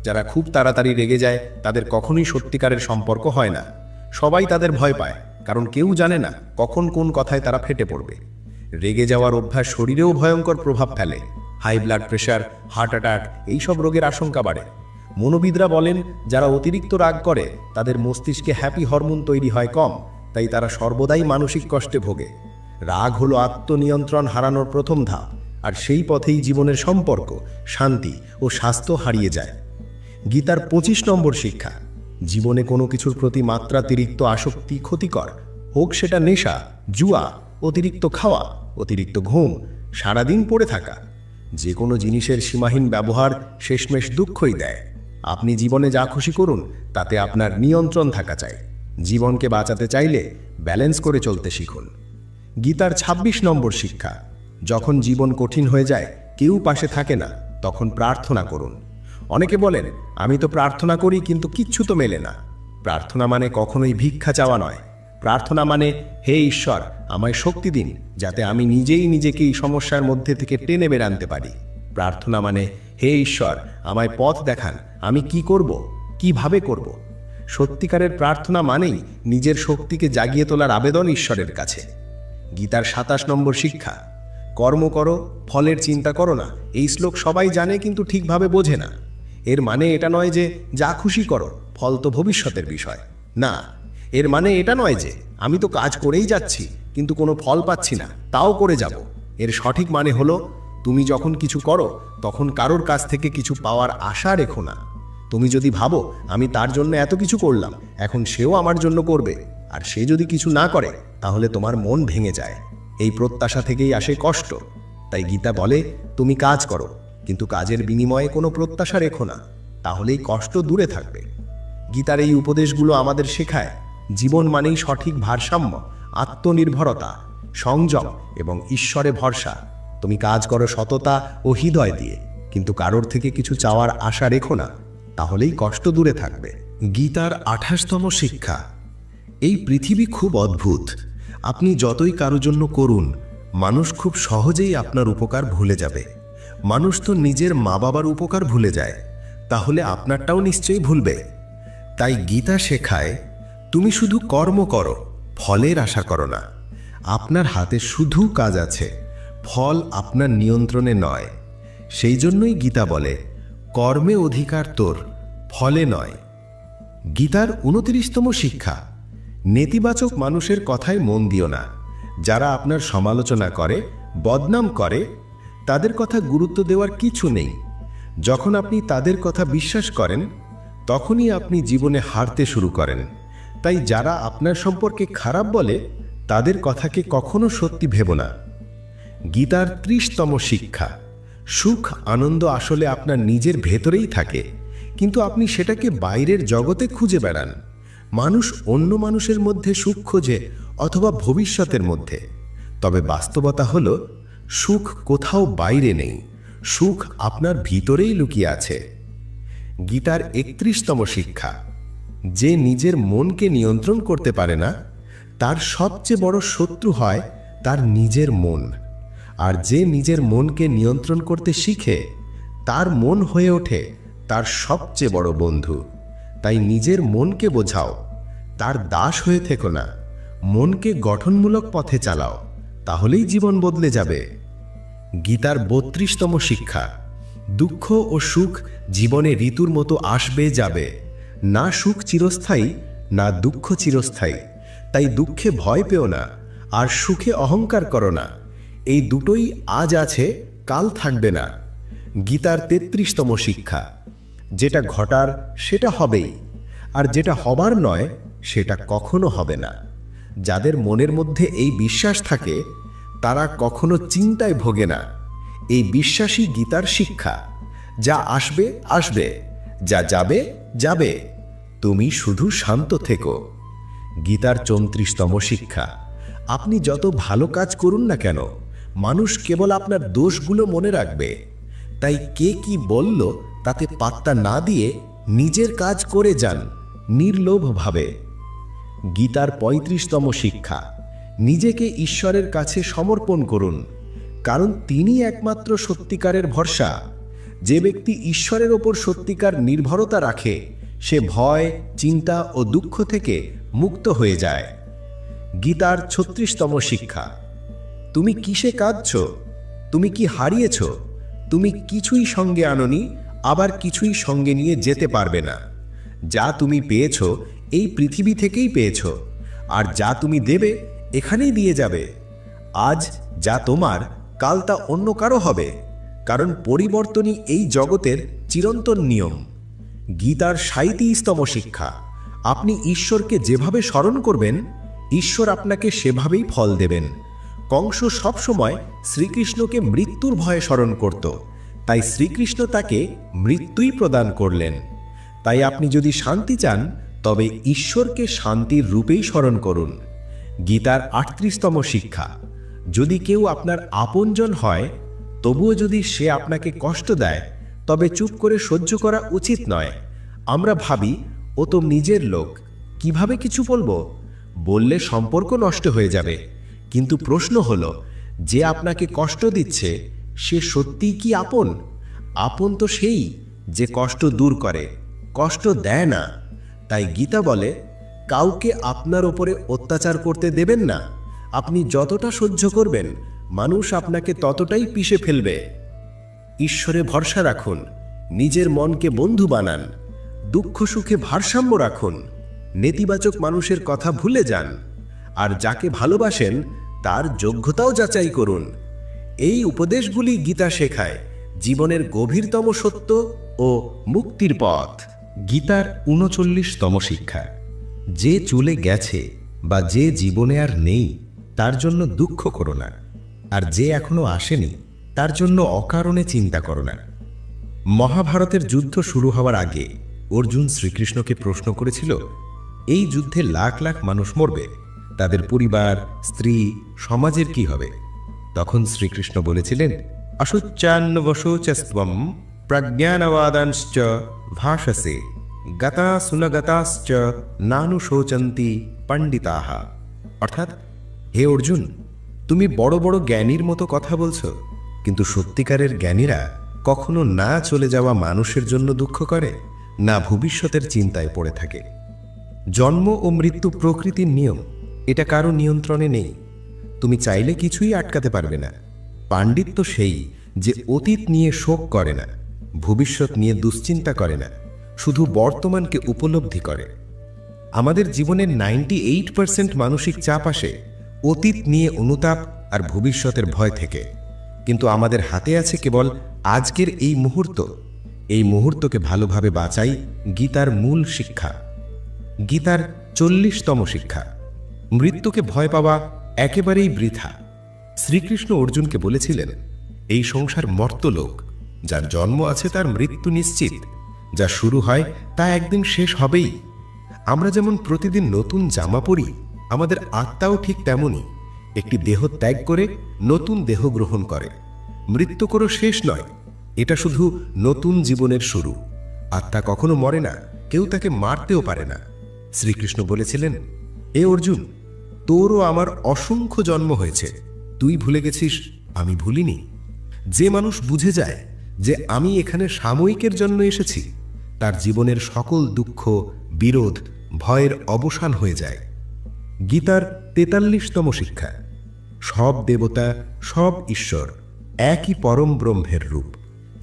যারা খুব তাড়াতাড়ি রেগে যায় তাদের কখনোই সত্যিকারের সম্পর্ক হয় না। সবাই তাদের ভয় পায়, কারণ কেউ জানে না কখন কোন কথায় তারা ফেটে পড়বে। রেগে যাওয়ার অভ্যাস শরীরেও ভয়ঙ্কর প্রভাব ফেলে। High blood pressure, heart attack এইসব রোগের আশঙ্কা বাড়ে। মনোবিদরা বলেন, যারা অতিরিক্ত রাগ করে তাদের মস্তিষ্কে হ্যাপি হরমোন তৈরি হয় কম, তাই তারা সর্বদাই মানসিক কষ্টে ভোগে। রাগ হলো আত্মনিয়ন্ত্রণ হারানোর প্রথম ধাপ, আর সেই পথেই জীবনের সম্পর্ক, শান্তি ও স্বাস্থ্য হারিয়ে যায়। গীতার 25 নম্বর শিক্ষা, জীবনে কোনো কিছুর প্রতি মাত্রাতিরিক্ত আসক্তি ক্ষতিকর। হোক সেটা নেশা, জুয়া, অতিরিক্ত খাওয়া, অতিরিক্ত ঘুম, সারাদিন পড়ে থাকা। যে কোনো জিনিসের সীমাহীন ব্যবহার শেষমেশ দুঃখই দেয়। আপনি জীবনে যা খুশি করুন, তাতে আপনার নিয়ন্ত্রণ থাকা চাই। জীবনকে বাঁচাতে চাইলে ব্যালেন্স করে চলতে শিখুন। গীতার 26 নম্বর শিক্ষা, যখন জীবন কঠিন হয়ে যায়, কেউ পাশে থাকে না, তখন প্রার্থনা করুন। অনেকে বলেন, আমি তো প্রার্থনা করি কিন্তু কিচ্ছু তো মেলে না। প্রার্থনা মানে কখনোই ভিক্ষা চাওয়া নয়। প্রার্থনা মানে, হে ঈশ্বর, আমায় শক্তি দিন যাতে আমি নিজেই নিজেকে এই সমস্যার মধ্যে থেকে টেনে বের আনতে পারি। প্রার্থনা মানে, হে ঈশ্বর, আমায় পথ দেখান, আমি কি করব, কিভাবে করব। সত্যিকারের প্রার্থনা মানেই নিজের শক্তিকে জাগিয়ে তোলার আবেদন ঈশ্বরের কাছে। গীতার 27 নম্বর শিক্ষা, কর্ম করো, ফলের চিন্তা করো না, এই শ্লোক সবাই জানে কিন্তু ঠিকভাবে বোঝে না। এর মানে এটা নয় যে যা খুশি করো, ফল তো ভবিষ্যতের বিষয়। না, এর মানে এটা নয় যে আমি তো কাজ করেই যাচ্ছি কিন্তু কোনো ফল পাচ্ছি না, তাও করে যাব। এর সঠিক মানে হলো, তুমি যখন কিছু করো তখন কারোর কাছ থেকে কিছু পাওয়ার আশা রেখো না। তুমি যদি ভাবো আমি তার জন্য এত কিছু করলাম, এখন সেও আমার জন্য করবে, আর সে যদি কিছু না করে তাহলে তোমার মন ভেঙে যায়। এই প্রত্যাশা থেকেই আসে কষ্ট। তাই গীতা বলে, তুমি কাজ করো কিন্তু কাজের বিনিময়ে কোনো প্রত্যাশা রেখো না, তাহলেই কষ্ট দূরে থাকবে। গীতার এই উপদেশগুলো আমাদের শেখায় জীবন মানেই সঠিক ভারসাম্য, আত্মনির্ভরতা, সংযম এবং ঈশ্বরে ভরসা। তুমি কাজ করো সততা ও হৃদয় দিয়ে, কিন্তু কারোর থেকে কিছু চাওয়ার আশা রেখো না, তাহলেই কষ্ট দূরে থাকবে। গীতার 28তম শিক্ষা। এই পৃথিবী খুব অদ্ভুত। আপনি যতই কারো জন্য করুন, মানুষ খুব সহজেই আপনার উপকার ভুলে যাবে। মানুষ তো নিজের মা বাবার উপকার ভুলে যায়, তাহলে আপনারটাও নিশ্চয়ই ভুলবে। তাই গীতা শেখায়, তুমি শুধু কর্ম করো, ফলের আশা করো না। আপনার হাতে শুধু কাজ আছে, ফল আপনার নিয়ন্ত্রণে নয়। সেই জন্যই গীতা বলে, কর্মে অধিকার তোর, ফলে নয়। গীতার 29তম শিক্ষা। নেতিবাচক মানুষের কথায় মন দিও না। যারা আপনার সমালোচনা করে, বদনাম করে, তাদের কথা গুরুত্ব দেওয়ার কিছু নেই। যখন আপনি তাদের কথা বিশ্বাস করেন, তখনই আপনি জীবনে হারতে শুরু করেন। তাই যারা আপনার সম্পর্কে খারাপ বলে, তাদের কথাকে কখনো সত্যি ভেবো না। গীতার 30তম শিক্ষা। সুখ আনন্দ আসলে আপনার নিজের ভেতরেই থাকে, কিন্তু আপনি সেটাকে বাইরের জগতে খুঁজে বেড়ান। মানুষ অন্য মানুষের মধ্যে সুখ খোঁজে অথবা ভবিষ্যতের মধ্যে। তবে বাস্তবতা হলো, সুখ কোথাও বাইরে নেই, সুখ আপনার ভিতরেই লুকিয়ে আছে। গীতার 31তম শিক্ষা। যে নিজের মনকে নিয়ন্ত্রণ করতে পারে না, তার সবচেয়ে বড় শত্রু হয় তার নিজের মন। আর যে নিজের মনকে নিয়ন্ত্রণ করতে শিখে, তার মন হয়ে ওঠে তার সবচেয়ে বড় বন্ধু। তাই নিজের মনকে বোঝাও, তার দাস হয়ে থেকো না। মনকে গঠনমূলক পথে চালাও, তাহলেই জীবন বদলে যাবে। গীতার 32তম শিক্ষা। দুঃখ ও সুখ জীবনে ঋতুর মতো আসবে যাবে। না সুখ চিরস্থায়ী, না দুঃখ চিরস্থায়ী। তাই দুঃখে ভয় পেও না, আর সুখে অহংকার করো না। এই দুটোই আজ আছে, কাল থাকবে না। গীতার 33তম শিক্ষা। যেটা ঘটার সেটা হবেই, আর যেটা হবার নয় সেটা কখনো হবে না। যাদের মনের মধ্যে এই বিশ্বাস থাকে, তারা কখনো চিন্তায় ভোগে না। এই বিশ্বাসই গীতার শিক্ষা। যা আসবে আসবে, যা যাবে যাবে, তুমি শুধু শান্ত থেকো। গীতার 34তম শিক্ষা। আপনি যত ভালো কাজ করুন না কেন, মানুষ কেবল আপনার দোষগুলো মনে রাখবে। তাই কে কি বলল তাতে পাত্তা না দিয়ে নিজের কাজ করে যান নির্লোভভাবে। গীতার 35তম শিক্ষা। নিজেকে ঈশ্বরের কাছে সমর্পণ করুন, কারণ তিনি একমাত্র সত্যিকারের ভরসা। যে ব্যক্তি ঈশ্বরের ওপর সত্যিকার নির্ভরতা রাখে, সে ভয়, চিন্তা ও দুঃখ থেকে মুক্ত হয়ে যায়। গীতার 36তম শিক্ষা। তুমি কিসে কাঁদছ? তুমি কি হারিয়েছ? তুমি কিছুই সঙ্গে আনোনি, আবার কিছুই সঙ্গে নিয়ে যেতে পারবে না। যা তুমি পেয়েছ এই পৃথিবী থেকেই পেয়েছ, আর যা তুমি দেবে এখানেই দিয়ে যাবে। আজ যা তোমার, কাল তা অন্য কারো হবে, কারণ পরিবর্তনই এই জগতের চিরন্তন নিয়ম। গীতার 37তম শিক্ষা। আপনি ঈশ্বরকে যেভাবে স্মরণ করবেন, ঈশ্বর আপনাকে সেভাবেই ফল দেবেন। কংস সবসময় শ্রীকৃষ্ণকে মৃত্যুর ভয়ে স্মরণ করত, তাই শ্রীকৃষ্ণ তাকে মৃত্যুই প্রদান করলেন। তাই আপনি যদি শান্তি চান, তবে ঈশ্বরকে শান্তির রূপেই স্মরণ করুন। গীতার 38তম শিক্ষা। যদি কেউ আপনার আপনজন হয়, তবুও যদি সে আপনাকে কষ্ট দেয়, তবে চুপ করে সহ্য করা উচিত নয়। আমরা ভাবি, ও তো নিজের লোক, কিভাবে কিছু বলবো? বললে সম্পর্ক নষ্ট হয়ে যাবে। কিন্তু প্রশ্ন হলো, যে আপনাকে কষ্ট দিচ্ছে সে সত্যিই কি আপন? আপন তো সেই যে কষ্ট দূর করে, কষ্ট দেয় না। তাই গীতা বলে, কাউকে আপনার ওপরে অত্যাচার করতে দেবেন না। আপনি যতটা সহ্য করবেন, মানুষ আপনাকে ততটাই পিষে ফেলবে। ঈশ্বরে ভরসা রাখুন, নিজের মনকে বন্ধু বানান, দুঃখ সুখে ভারসাম্য রাখুন, নেতিবাচক মানুষের কথা ভুলে যান, আর যাকে ভালোবাসেন তার যোগ্যতাও যাচাই করুন। এই উপদেশগুলি গীতা শেখায় জীবনের গভীরতম সত্য ও মুক্তির পথ। গীতার ৩৯তম শিক্ষা: যে চলে গেছে বা যে জীবনে আর নেই তার জন্য দুঃখ করো না, আর যে এখনো আসেনি তার জন্য অকারণে চিন্তা করো না। মহাভারতের যুদ্ধ শুরু হওয়ার আগে অর্জুন শ্রীকৃষ্ণকে প্রশ্ন করেছিল, এই যুদ্ধে লাখ লাখ মানুষ মরবে, তাদের পরিবার, স্ত্রী, সমাজের কি হবে? তখন শ্রীকৃষ্ণ বলেছিলেন, অশুচ্চান্নবশোচস্ত্বম প্রজ্ঞানবাদাংশ্চ ভাষসে গতা সুনগতাশ্চ নানুশোচন্তি পণ্ডিতাহ। অর্থাৎ, হে অর্জুন, তুমি বড় বড় জ্ঞানীর মতো কথা বলছো, কিন্তু সত্যিকারের জ্ঞানীরা কখনো না চলে যাওয়া মানুষের জন্য দুঃখ করে, না ভবিষ্যতের চিন্তায় পড়ে থাকে। জন্ম ও মৃত্যু প্রকৃতির নিয়ম, এটা কারো নিয়ন্ত্রণে নেই। তুমি চাইলে কিছুই আটকাতে পারবে না। পাণ্ডিত্য সেই যে অতীত নিয়ে শোক করে না, ভবিষ্যৎ নিয়ে দুশ্চিন্তা করে না, শুধু বর্তমানকে উপলব্ধি করে। আমাদের জীবনের 98% মানসিক চাপ আসে অতীত নিয়ে অনুতাপ আর ভবিষ্যতের ভয় থেকে, কিন্তু আমাদের হাতে আছে কেবল আজকের এই মুহূর্ত। এই মুহূর্তকে ভালোভাবে বাঁচাই গীতার মূল শিক্ষা। গীতার 40তম শিক্ষা: মৃত্যুকে ভয় পাওয়া একেবারেই বৃথা। শ্রীকৃষ্ণ অর্জুনকে বলেছিলেন, এই সংসার মর্তলোক, যার জন্ম আছে তার মৃত্যু নিশ্চিত, যা শুরু হয় তা একদিন শেষ হবেই। আমরা যেমন প্রতিদিন নতুন জামা পরি, আমাদের আত্মাও ঠিক তেমনই, একটি দেহ ত্যাগ করে নতুন দেহ গ্রহণ করে। মৃত্যু কোনো শেষ নয়, এটা শুধু নতুন জীবনের শুরু। আত্মা কখনো মরে না, কেউ তাকে মারতেও পারে না। শ্রীকৃষ্ণ বলেছিলেন, এ অর্জুন, তোরও আমার অসংখ্য জন্ম হয়েছে, তুই ভুলে গেছিস, আমি ভুলিনি। যে মানুষ বুঝে যায় যে আমি এখানে সাময়িকের জন্য এসেছি, তার জীবনের সকল দুঃখ, বিরোধ, ভয়ের অবসান হয়ে যায়। গীতার 43তম শিক্ষা: সব দেবতা, সব ঈশ্বর একই পরম ব্রহ্মের রূপ।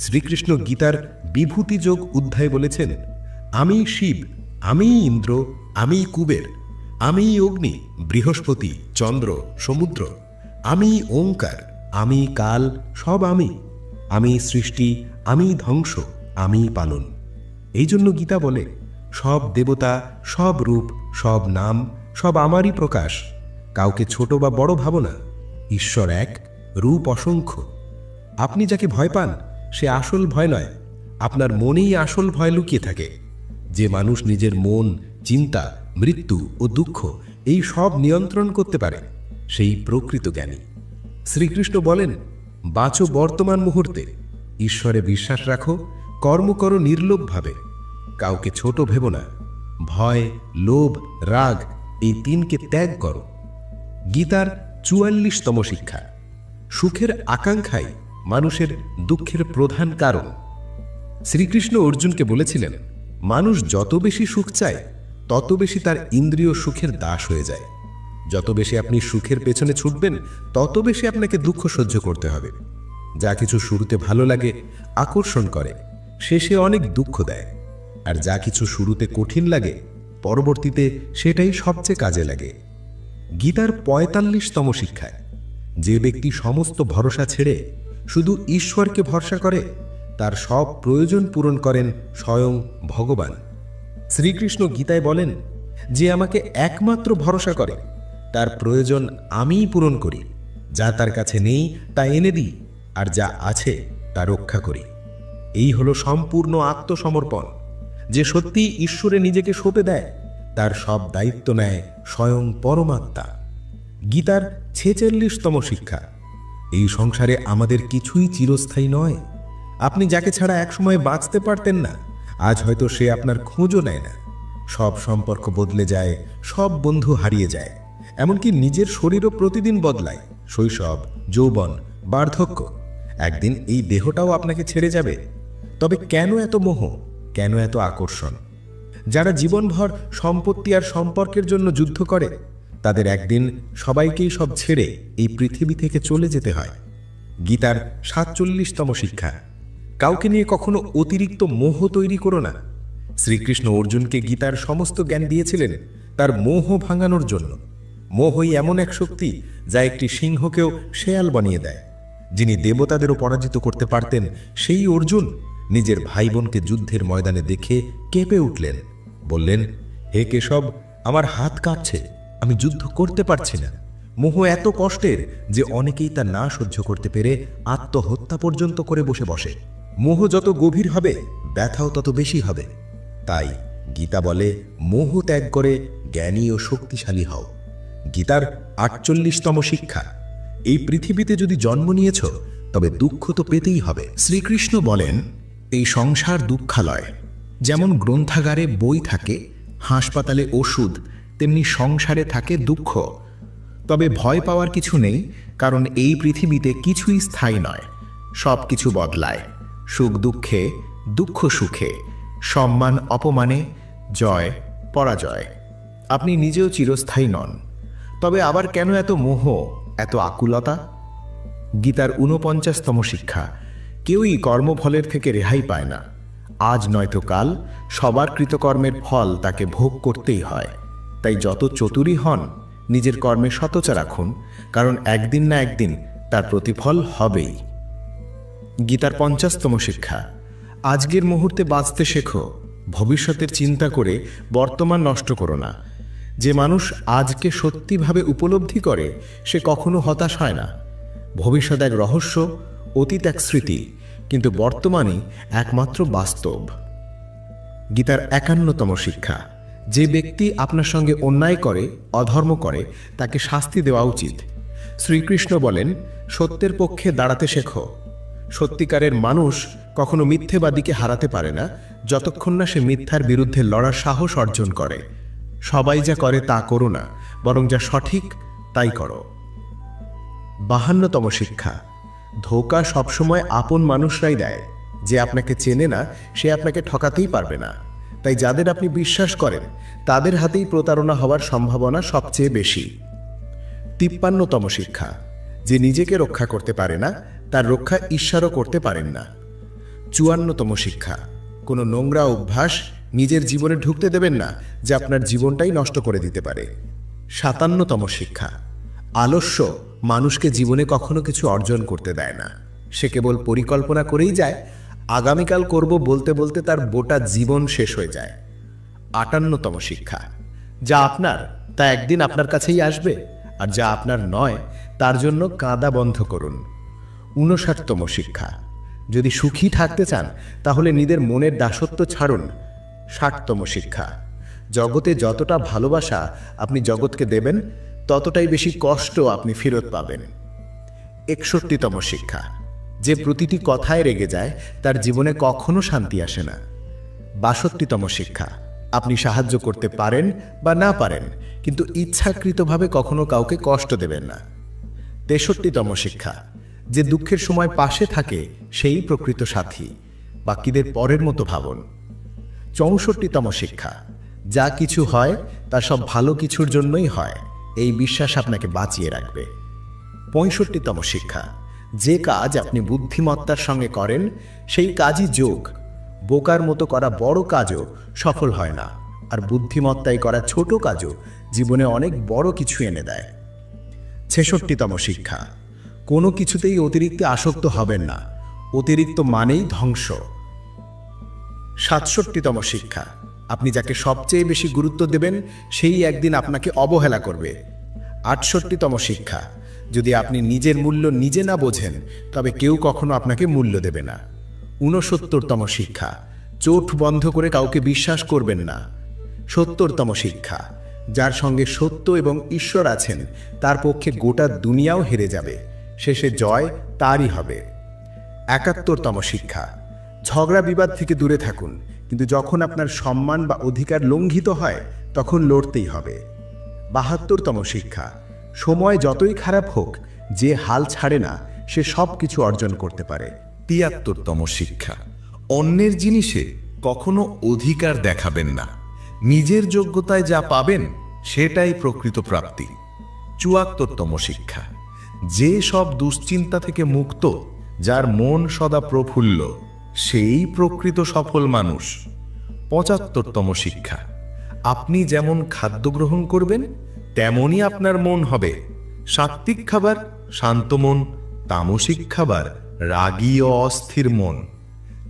শ্রীকৃষ্ণ গীতার বিভূতিযোগ অধ্যায়ে বলেছেন, আমি শিব, আমি ইন্দ্র, আমি কুবের, আমি অগ্নি, বৃহস্পতি, চন্দ্র, সমুদ্র, আমি ওঙ্কার, আমি কাল, সব আমি। আমি সৃষ্টি, আমি ধ্বংস, আমি পালন। এই জন্য গীতা বলে, সব দেবতা, সব রূপ, সব নাম, সব আমারই প্রকাশ। কাউকে ছোট বা বড় ভাবো না। ঈশ্বর এক, রূপ অসংখ্য। আপনি যাকে ভয় পান সে আসল ভয় নয়, আপনার মনেই আসল ভয় লুকিয়ে থাকে। যে মানুষ নিজের মন, চিন্তা, মৃত্যু ও দুঃখ এই সব নিয়ন্ত্রণ করতে পারে, সেই প্রকৃত জ্ঞানী। শ্রীকৃষ্ণ বলেন, বাঁচো বর্তমান মুহূর্তে, ঈশ্বরে বিশ্বাস রাখো, কর্ম করো নির্লোভভাবে, কাউকে ছোট ভেবো না। ভয়, লোভ, রাগ এই তিনকে ত্যাগ করো। গীতার 44তম শিক্ষা: সুখের আকাঙ্ক্ষাই মানুষের দুঃখের প্রধান কারণ। শ্রীকৃষ্ণ অর্জুনকে বলেছিলেন, মানুষ যত বেশি সুখ চায় তত বেশি তার ইন্দ্রিয় সুখের দাস হয়ে যায়। যত বেশি আপনি সুখের পেছনে ছুটবেন তত বেশি আপনাকে দুঃখ সহ্য করতে হবে। যা কিছু শুরুতে ভালো লাগে, আকর্ষণ করে, শেষে অনেক দুঃখ দেয়। আর যা কিছু শুরুতে কঠিন লাগে, পরবর্তীতে সেটাই সবচেয়ে কাজে লাগে। গীতার 45তম শিক্ষায়: যে ব্যক্তি সমস্ত ভরসা ছেড়ে শুধু ঈশ্বরকে ভরসা করে, তার সব প্রয়োজন পূরণ করেন স্বয়ং ভগবান। শ্রীকৃষ্ণ গীতায় বলেন, যে আমাকে একমাত্র ভরসা করে তার প্রয়োজন আমিই পূরণ করি। যা তার কাছে নেই তা এনে দিই, আর যা আছে তা রক্ষা করি। এই হলো সম্পূর্ণ আত্মসমর্পণ। যে সত্যি ঈশ্বরে নিজেকে সঁপে দেয়, তার সব দায়িত্ব নেয় স্বয়ং পরমাত্মা। গীতার 46তম শিক্ষা: এই সংসারে আমাদের কিছুই চিরস্থায়ী নয়। আপনি যাকে ছাড়া একসময় বাঁচতে পারতেন না, আজ হয়তো সে আপনার খোঁজও নেয় না। সব সম্পর্ক বদলে যায়, সব বন্ধু হারিয়ে যায়, এমনকি নিজের শরীরও প্রতিদিন বদলায়। শৈশব, যৌবন, বার্ধক্য, একদিন এই দেহটাও আপনাকে ছেড়ে যাবে। তবে কেন এত মোহ, কেন এত আকর্ষণ? যারা জীবনভর সম্পত্তি আর সম্পর্কের জন্য যুদ্ধ করে, তাদের একদিন সবাইকেই সব ছেড়ে এই পৃথিবী থেকে চলে যেতে হয়। গীতার ৪৭তম শিক্ষা, কাউকে নিয়ে কখনো অতিরিক্ত মোহ তৈরি করো না। শ্রীকৃষ্ণ অর্জুনকে গীতার সমস্ত জ্ঞান দিয়েছিলেন তার মোহ ভাঙানোর জন্য। মোহই এমন এক শক্তি যা একটি সিংহকেও শেয়াল বানিয়ে দেয়। যিনি দেবতাদেরও পরাজিত করতে পারতেন সেই অর্জুন নিজের ভাই বোনকে যুদ্ধের ময়দানে দেখে কেঁপে উঠলেন, বললেন, হে কেশব, আমার হাত কাঁপছে, আমি যুদ্ধ করতে পারছি না। মোহ এত কষ্টের যে অনেকেই তা না সহ্য করতে পেরে আত্মহত্যা পর্যন্ত করে বসে। মোহ যত গভীর হবে ব্যথাও তত বেশি হবে। তাই গীতা বলে, মোহ ত্যাগ করে জ্ঞানী ও শক্তিশালী হও। গীতার ৪৮তম শিক্ষা, এই পৃথিবীতে যদি জন্ম নিয়েছ তবে দুঃখ তো পেতেই হবে। শ্রীকৃষ্ণ বলেন, এই সংসার দুঃখালয়। যেমন গ্রন্থাগারে বই থাকে, হাসপাতালে ওষুধ, তেমনি সংসারে থাকে দুঃখ। তবে ভয় পাওয়ার কিছু নেই, কারণ এই পৃথিবীতে কিছুই স্থায়ী নয়, সব কিছু বদলায়। সুখ দুঃখে, দুঃখ সুখে, সম্মান অপমানে, জয় পরাজয়। আপনি নিজেও চিরস্থায়ী নন। তবে আবার কেন এত মোহ, এত আকুলতা? গীতার ৪৯তম শিক্ষা, কেউই কর্মফলের থেকে রেহাই পায় না। আজ নয়তো কাল সবার কৃতকর্মের ফল তাকে ভোগ করতেই হয়। তাই যত চতুরই হন, নিজের কর্মে সততা রাখুন, কারণ একদিন না একদিন তার প্রতিফল হবেই। গীতার ৫০তম শিক্ষা, আজকের মুহূর্তে বাঁচতে শেখো, ভবিষ্যতের চিন্তা করে বর্তমান নষ্ট করো না। যে মানুষ আজকে সত্যিভাবে উপলব্ধি করে সে কখনো হতাশ হয় না। ভবিষ্যৎ এক রহস্য, অতীত এক স্মৃতি, কিন্তু বর্তমানই একমাত্র বাস্তব। গীতার ৫১তম শিক্ষা, যে ব্যক্তি আপনার সঙ্গে অন্যায় করে, অধর্ম করে, তাকে শাস্তি দেওয়া উচিত। শ্রীকৃষ্ণ বলেন, সত্যের পক্ষে দাঁড়াতে শেখো। সত্যিকারের মানুষ কখনো মিথ্যেবাদীকে হারাতে পারে না যতক্ষণ না সে মিথ্যার বিরুদ্ধে লড়ার সাহস অর্জন করে। সবাই যা করে তা করো না, বরং যা সঠিক তাই করো। ৫২তম শিক্ষা, ধোঁকা সবসময় আপন মানুষরাই দেয়। যে আপনাকে চেনে না সে আপনাকে ঠকাতেই পারবে না। তাই যাদের আপনি বিশ্বাস করেন তাদের হাতেই প্রতারণা হওয়ার সম্ভাবনা সবচেয়ে বেশি। ৫৩তম শিক্ষা, যে নিজেকে রক্ষা করতে পারে না তার রক্ষা ঈশ্বরও করতে পারেন না। ৫৪তম শিক্ষা, কোনো নোংরা অভ্যাস নিজের জীবনে ঢুকতে দেবেন না, যে আপনার জীবনটাই নষ্ট করে দিতে পারে। ৫৭তম শিক্ষা, আলস্য মানুষকে জীবনে কখনো কিছু অর্জন করতে দেয় না। সে কেবল পরিকল্পনা করেই যায়, আগামীকাল করব বলতে বলতে তার গোটা জীবন শেষ হয়ে যায়। ৫৮তম শিক্ষা, যা আপনার তা একদিন আপনার কাছেই আসবে, আর যা আপনার নয় তার জন্য কাঁদা বন্ধ করুন। ৫৯তম শিক্ষা, যদি সুখী থাকতে চান তাহলে নিজের মনের দাসত্ব ছাড়ুন। ৬০তম শিক্ষা, জগতে যতটা ভালোবাসা আপনি জগৎকে দেবেন ততটাই বেশি কষ্ট আপনি ফেরত পাবেন। ৬১তম শিক্ষা, যে প্রতিটি কথায় রেগে যায় তার জীবনে কখনো শান্তি আসে না। ৬২তম শিক্ষা, আপনি সাহায্য করতে পারেন বা না পারেন, কিন্তু ইচ্ছাকৃতভাবে কখনো কাউকে কষ্ট দেবেন না। ৬৩তম শিক্ষা, যে দুঃখের সময় পাশে থাকে সেই প্রকৃত সাথী, বাকিদের পরের মতো ভাবুন। ৬৪তম শিক্ষা, যা কিছু হয় তা সব ভালো কিছুর জন্যই হয়, এই বিশ্বাস আপনাকে বাঁচিয়ে রাখবে। ৬৫তম শিক্ষা, যে কাজ আপনি বুদ্ধিমত্তার সঙ্গে করেন সেই কাজই যোগ। বোকার মতো করা বড় কাজও সফল হয় না, আর বুদ্ধিমত্তায় করা ছোট কাজও জীবনে অনেক বড় কিছু এনে দেয়। ৬৬তম শিক্ষা, কোনো কিছুতেই অতিরিক্ত আসক্ত হবেন না, অতিরিক্ত মানেই ধ্বংস। ৬৭তম শিক্ষা, আপনি যাকে সবচেয়ে বেশি গুরুত্ব দেবেন সেই একদিন আপনাকে অবহেলা করবে। ৬৮তম শিক্ষা, যদি আপনি নিজের মূল্য নিজে না বোঝেন তবে কেউ কখনো আপনাকে মূল্য দেবে না। ৬৯তম শিক্ষা, চোখ বন্ধ করে কাউকে বিশ্বাস করবেন না। ৭০তম শিক্ষা, যার সঙ্গে সত্য এবং ঈশ্বর আছেন তার পক্ষে গোটা দুনিয়াও হেরে যাবে, শেষে জয় তারই হবে। ৭১তম শিক্ষা, ঝগড়া বিবাদ থেকে দূরে থাকুন, কিন্তু যখন আপনার সম্মান বা অধিকার লঙ্ঘিত হয় তখন লড়তেই হবে। ৭২তম শিক্ষা, সময় যতই খারাপ হোক যে হাল ছাড়ে না সে সব কিছু অর্জন করতে পারে। ৭৩তম শিক্ষা, অন্যের জিনিসে কখনো অধিকার দেখাবেন না। নিজের যোগ্যতায় যা পাবেন সেটাই প্রকৃত প্রাপ্তি। ৭৪তম শিক্ষা, যে সব দুশ্চিন্তা থেকে মুক্ত, যার মন সদা প্রফুল্ল, সেই প্রকৃত সফল মানুষ। ৭৫তম শিক্ষা, আপনি যেমন খাদ্য গ্রহণ করবেন তেমনই আপনার মন হবে। সাত্ত্বিক খাবার শান্ত মন, তামসিক খাবার রাগী ও অস্থির মন।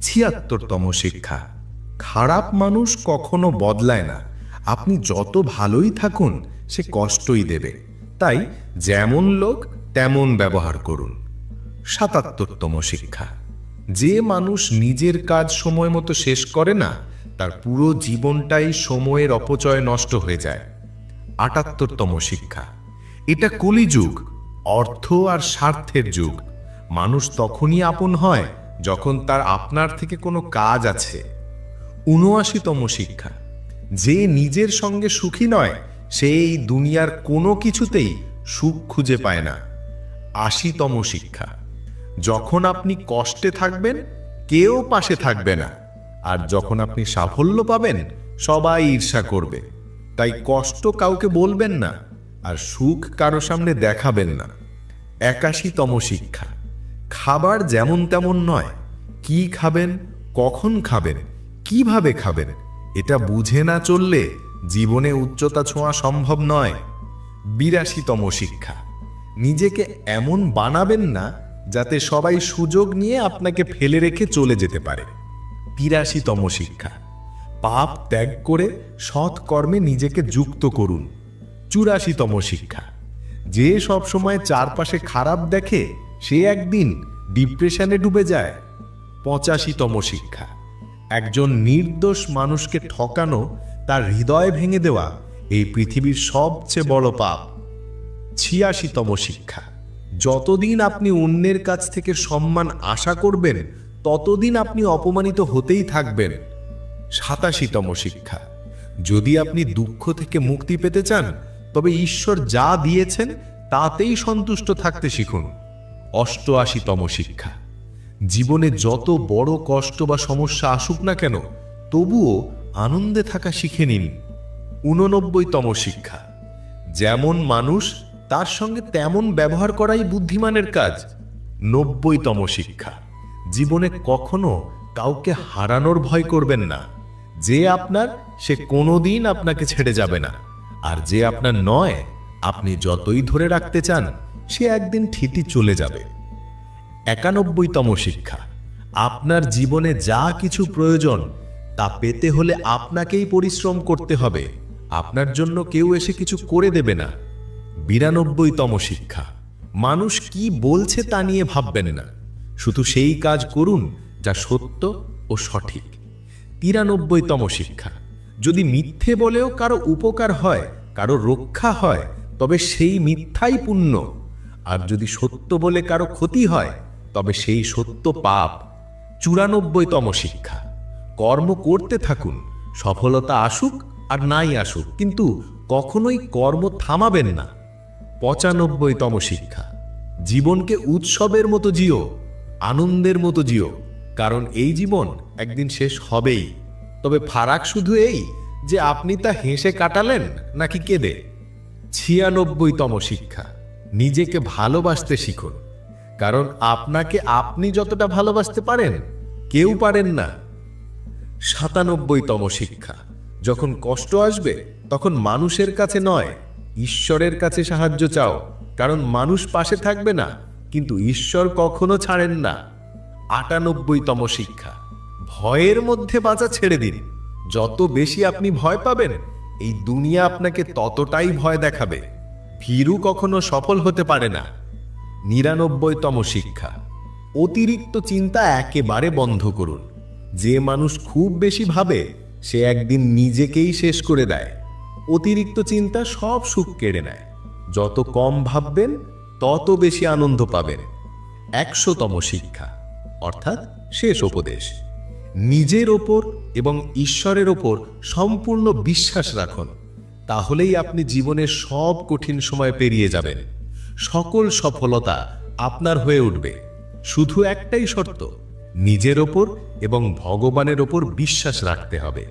৭৬তম শিক্ষা, খারাপ মানুষ কখনো বদলায় না। আপনি যত ভালোই থাকুন সে কষ্টই দেবে, তাই যেমন লোক তেমন ব্যবহার করুন। ৭৭তম শিক্ষা, যে মানুষ নিজের কাজ সময় মতো শেষ করে না তার পুরো জীবনটাই সময়ের অপচয় নষ্ট হয়ে যায়। ৭৮তম শিক্ষা, এটা কলিযুগ, অর্থ আর স্বার্থের যুগ। মানুষ তখনই আপন হয় যখন তার আপনার থেকে কোনো কাজ আছে। ৭৯তম শিক্ষা, যে নিজের সঙ্গে সুখী নয় সে এই দুনিয়ার কোনো কিছুতেই সুখ খুঁজে পায় না। ৮০তম শিক্ষা, যখন আপনি কষ্টে থাকবেন কেউ পাশে থাকবে না, আর যখন আপনি সাফল্য পাবেন সবাই ঈর্ষা করবে। তাই কষ্ট কাউকে বলবেন না, আর সুখ কারো সামনে দেখাবেন না। ৮১তম শিক্ষা, খাবার যেমন তেমন নয়, কি খাবেন, কখন খাবেন, কিভাবে খাবেন, এটা বুঝে না চললে জীবনে উচ্চতা ছোঁয়া সম্ভব নয়। ৮২তম শিক্ষা, নিজেকে এমন বানাবেন না যাতে সবাই সুযোগ নিয়ে আপনাকে ফেলে রেখে চলে যেতে পারে। ৮৩তম শিক্ষা, পাপ ত্যাগ করে সৎ কর্মে নিজেকে যুক্ত করুন। ৮৪তম শিক্ষা, যে সব সময় চারপাশে খারাপ দেখে সে একদিন ডিপ্রেশনে ডুবে যায়। ৮৫তম শিক্ষা, একজন নির্দোষ মানুষকে ঠকানো, তার হৃদয় ভেঙে দেওয়া এই পৃথিবীর সবচেয়ে বড় পাপ। ৮৬তম শিক্ষা, যতদিন আপনি অন্যের কাছ থেকে সম্মান আশা করবেন ততদিন আপনি অপমানিত হতেই থাকবেন। ৮৭তম শিক্ষা, যদি আপনি দুঃখ থেকে মুক্তি পেতে চান তবে ঈশ্বর যা দিয়েছেন তাতেই সন্তুষ্ট থাকতে শিখুন। ৮৮তম শিক্ষা, জীবনে যত বড় কষ্ট বা সমস্যা আসুক না কেন তবুও আনন্দে থাকা শিখে নিন। ৮৯তম শিক্ষা, যেমন মানুষ তার সঙ্গে তেমন ব্যবহার করাই বুদ্ধিমানের কাজ। ৯০তম শিক্ষা, জীবনে কখনো কাউকে হারানোর ভয় করবেন না। যে আপনার সে কোনোদিন আপনাকে ছেড়ে যাবে না, আর যে আপনার নয় আপনি যতই ধরে রাখতে চান সে একদিন ঠিকই চলে যাবে। ৯১তম শিক্ষা, আপনার জীবনে যা কিছু প্রয়োজন তা পেতে হলে আপনাকেই পরিশ্রম করতে হবে, আপনার জন্য কেউ এসে কিছু করে দেবে না। ৯২তম শিক্ষা, মানুষ কি বলছে তা নিয়ে ভাববেন না, শুধু সেই কাজ করুন যা সত্য ও সঠিক। ৯৩তম শিক্ষা, যদি মিথ্যে বলেও কারো উপকার হয়, কারো রক্ষা হয়, তবে সেই মিথ্যাই পুণ্য, আর যদি সত্য বলে কারো ক্ষতি হয় তবে সেই সত্য পাপ। ৯৪তম শিক্ষা, কর্ম করতে থাকুন, সফলতা আসুক আর নাই আসুক, কিন্তু কখনোই কর্ম থামাবেন না। ৯৫তম শিক্ষা, জীবনকে উৎসবের মতো জিও, আনন্দের মতো জিও, কারণ এই জীবন একদিন শেষ হবেই। তবে ফারাক শুধু এই যে আপনি তা হেসে কাটালেন নাকি কেঁদে। ৯৬তম শিক্ষা, নিজেকে ভালোবাসতে শিখুন, কারণ আপনাকে আপনি যতটা ভালোবাসতে পারেন কেউ পারেন না। ৯৭তম শিক্ষা, যখন কষ্ট আসবে তখন মানুষের কাছে নয় ঈশ্বরের কাছে সাহায্য চাও, কারণ মানুষ পাশে থাকবে না কিন্তু ঈশ্বর কখনো ছাড়েন না। ৯৮তম শিক্ষা, ভয়ের মধ্যে বাঁচা ছেড়ে দিন, যত বেশি আপনি ভয় পাবেন এই দুনিয়া আপনাকে ততটাই ভয় দেখাবে, ভীরু কখনো সফল হতে পারে না। ৯৯তম শিক্ষা, অতিরিক্ত চিন্তা একেবারে বন্ধ করুন, যে মানুষ খুব বেশি ভাবে সে একদিন নিজেকেই শেষ করে দেয়, অতিরিক্ত চিন্তা সব সুখ কেড়ে নেয়, যত কম ভাববেন তত বেশি আনন্দ পাবেন। ১০০তম শিক্ষা অর্থাৎ শেষ উপদেশ, নিজের ওপর এবং ঈশ্বরের ওপর সম্পূর্ণ বিশ্বাস রাখুন, তাহলেই আপনি জীবনের সব কঠিন সময় পেরিয়ে যাবেন, সকল সফলতা আপনার হয়ে উঠবে। শুধু একটাই শর্ত, নিজের ওপর এবং ভগবানের ওপর বিশ্বাস রাখতে হবে।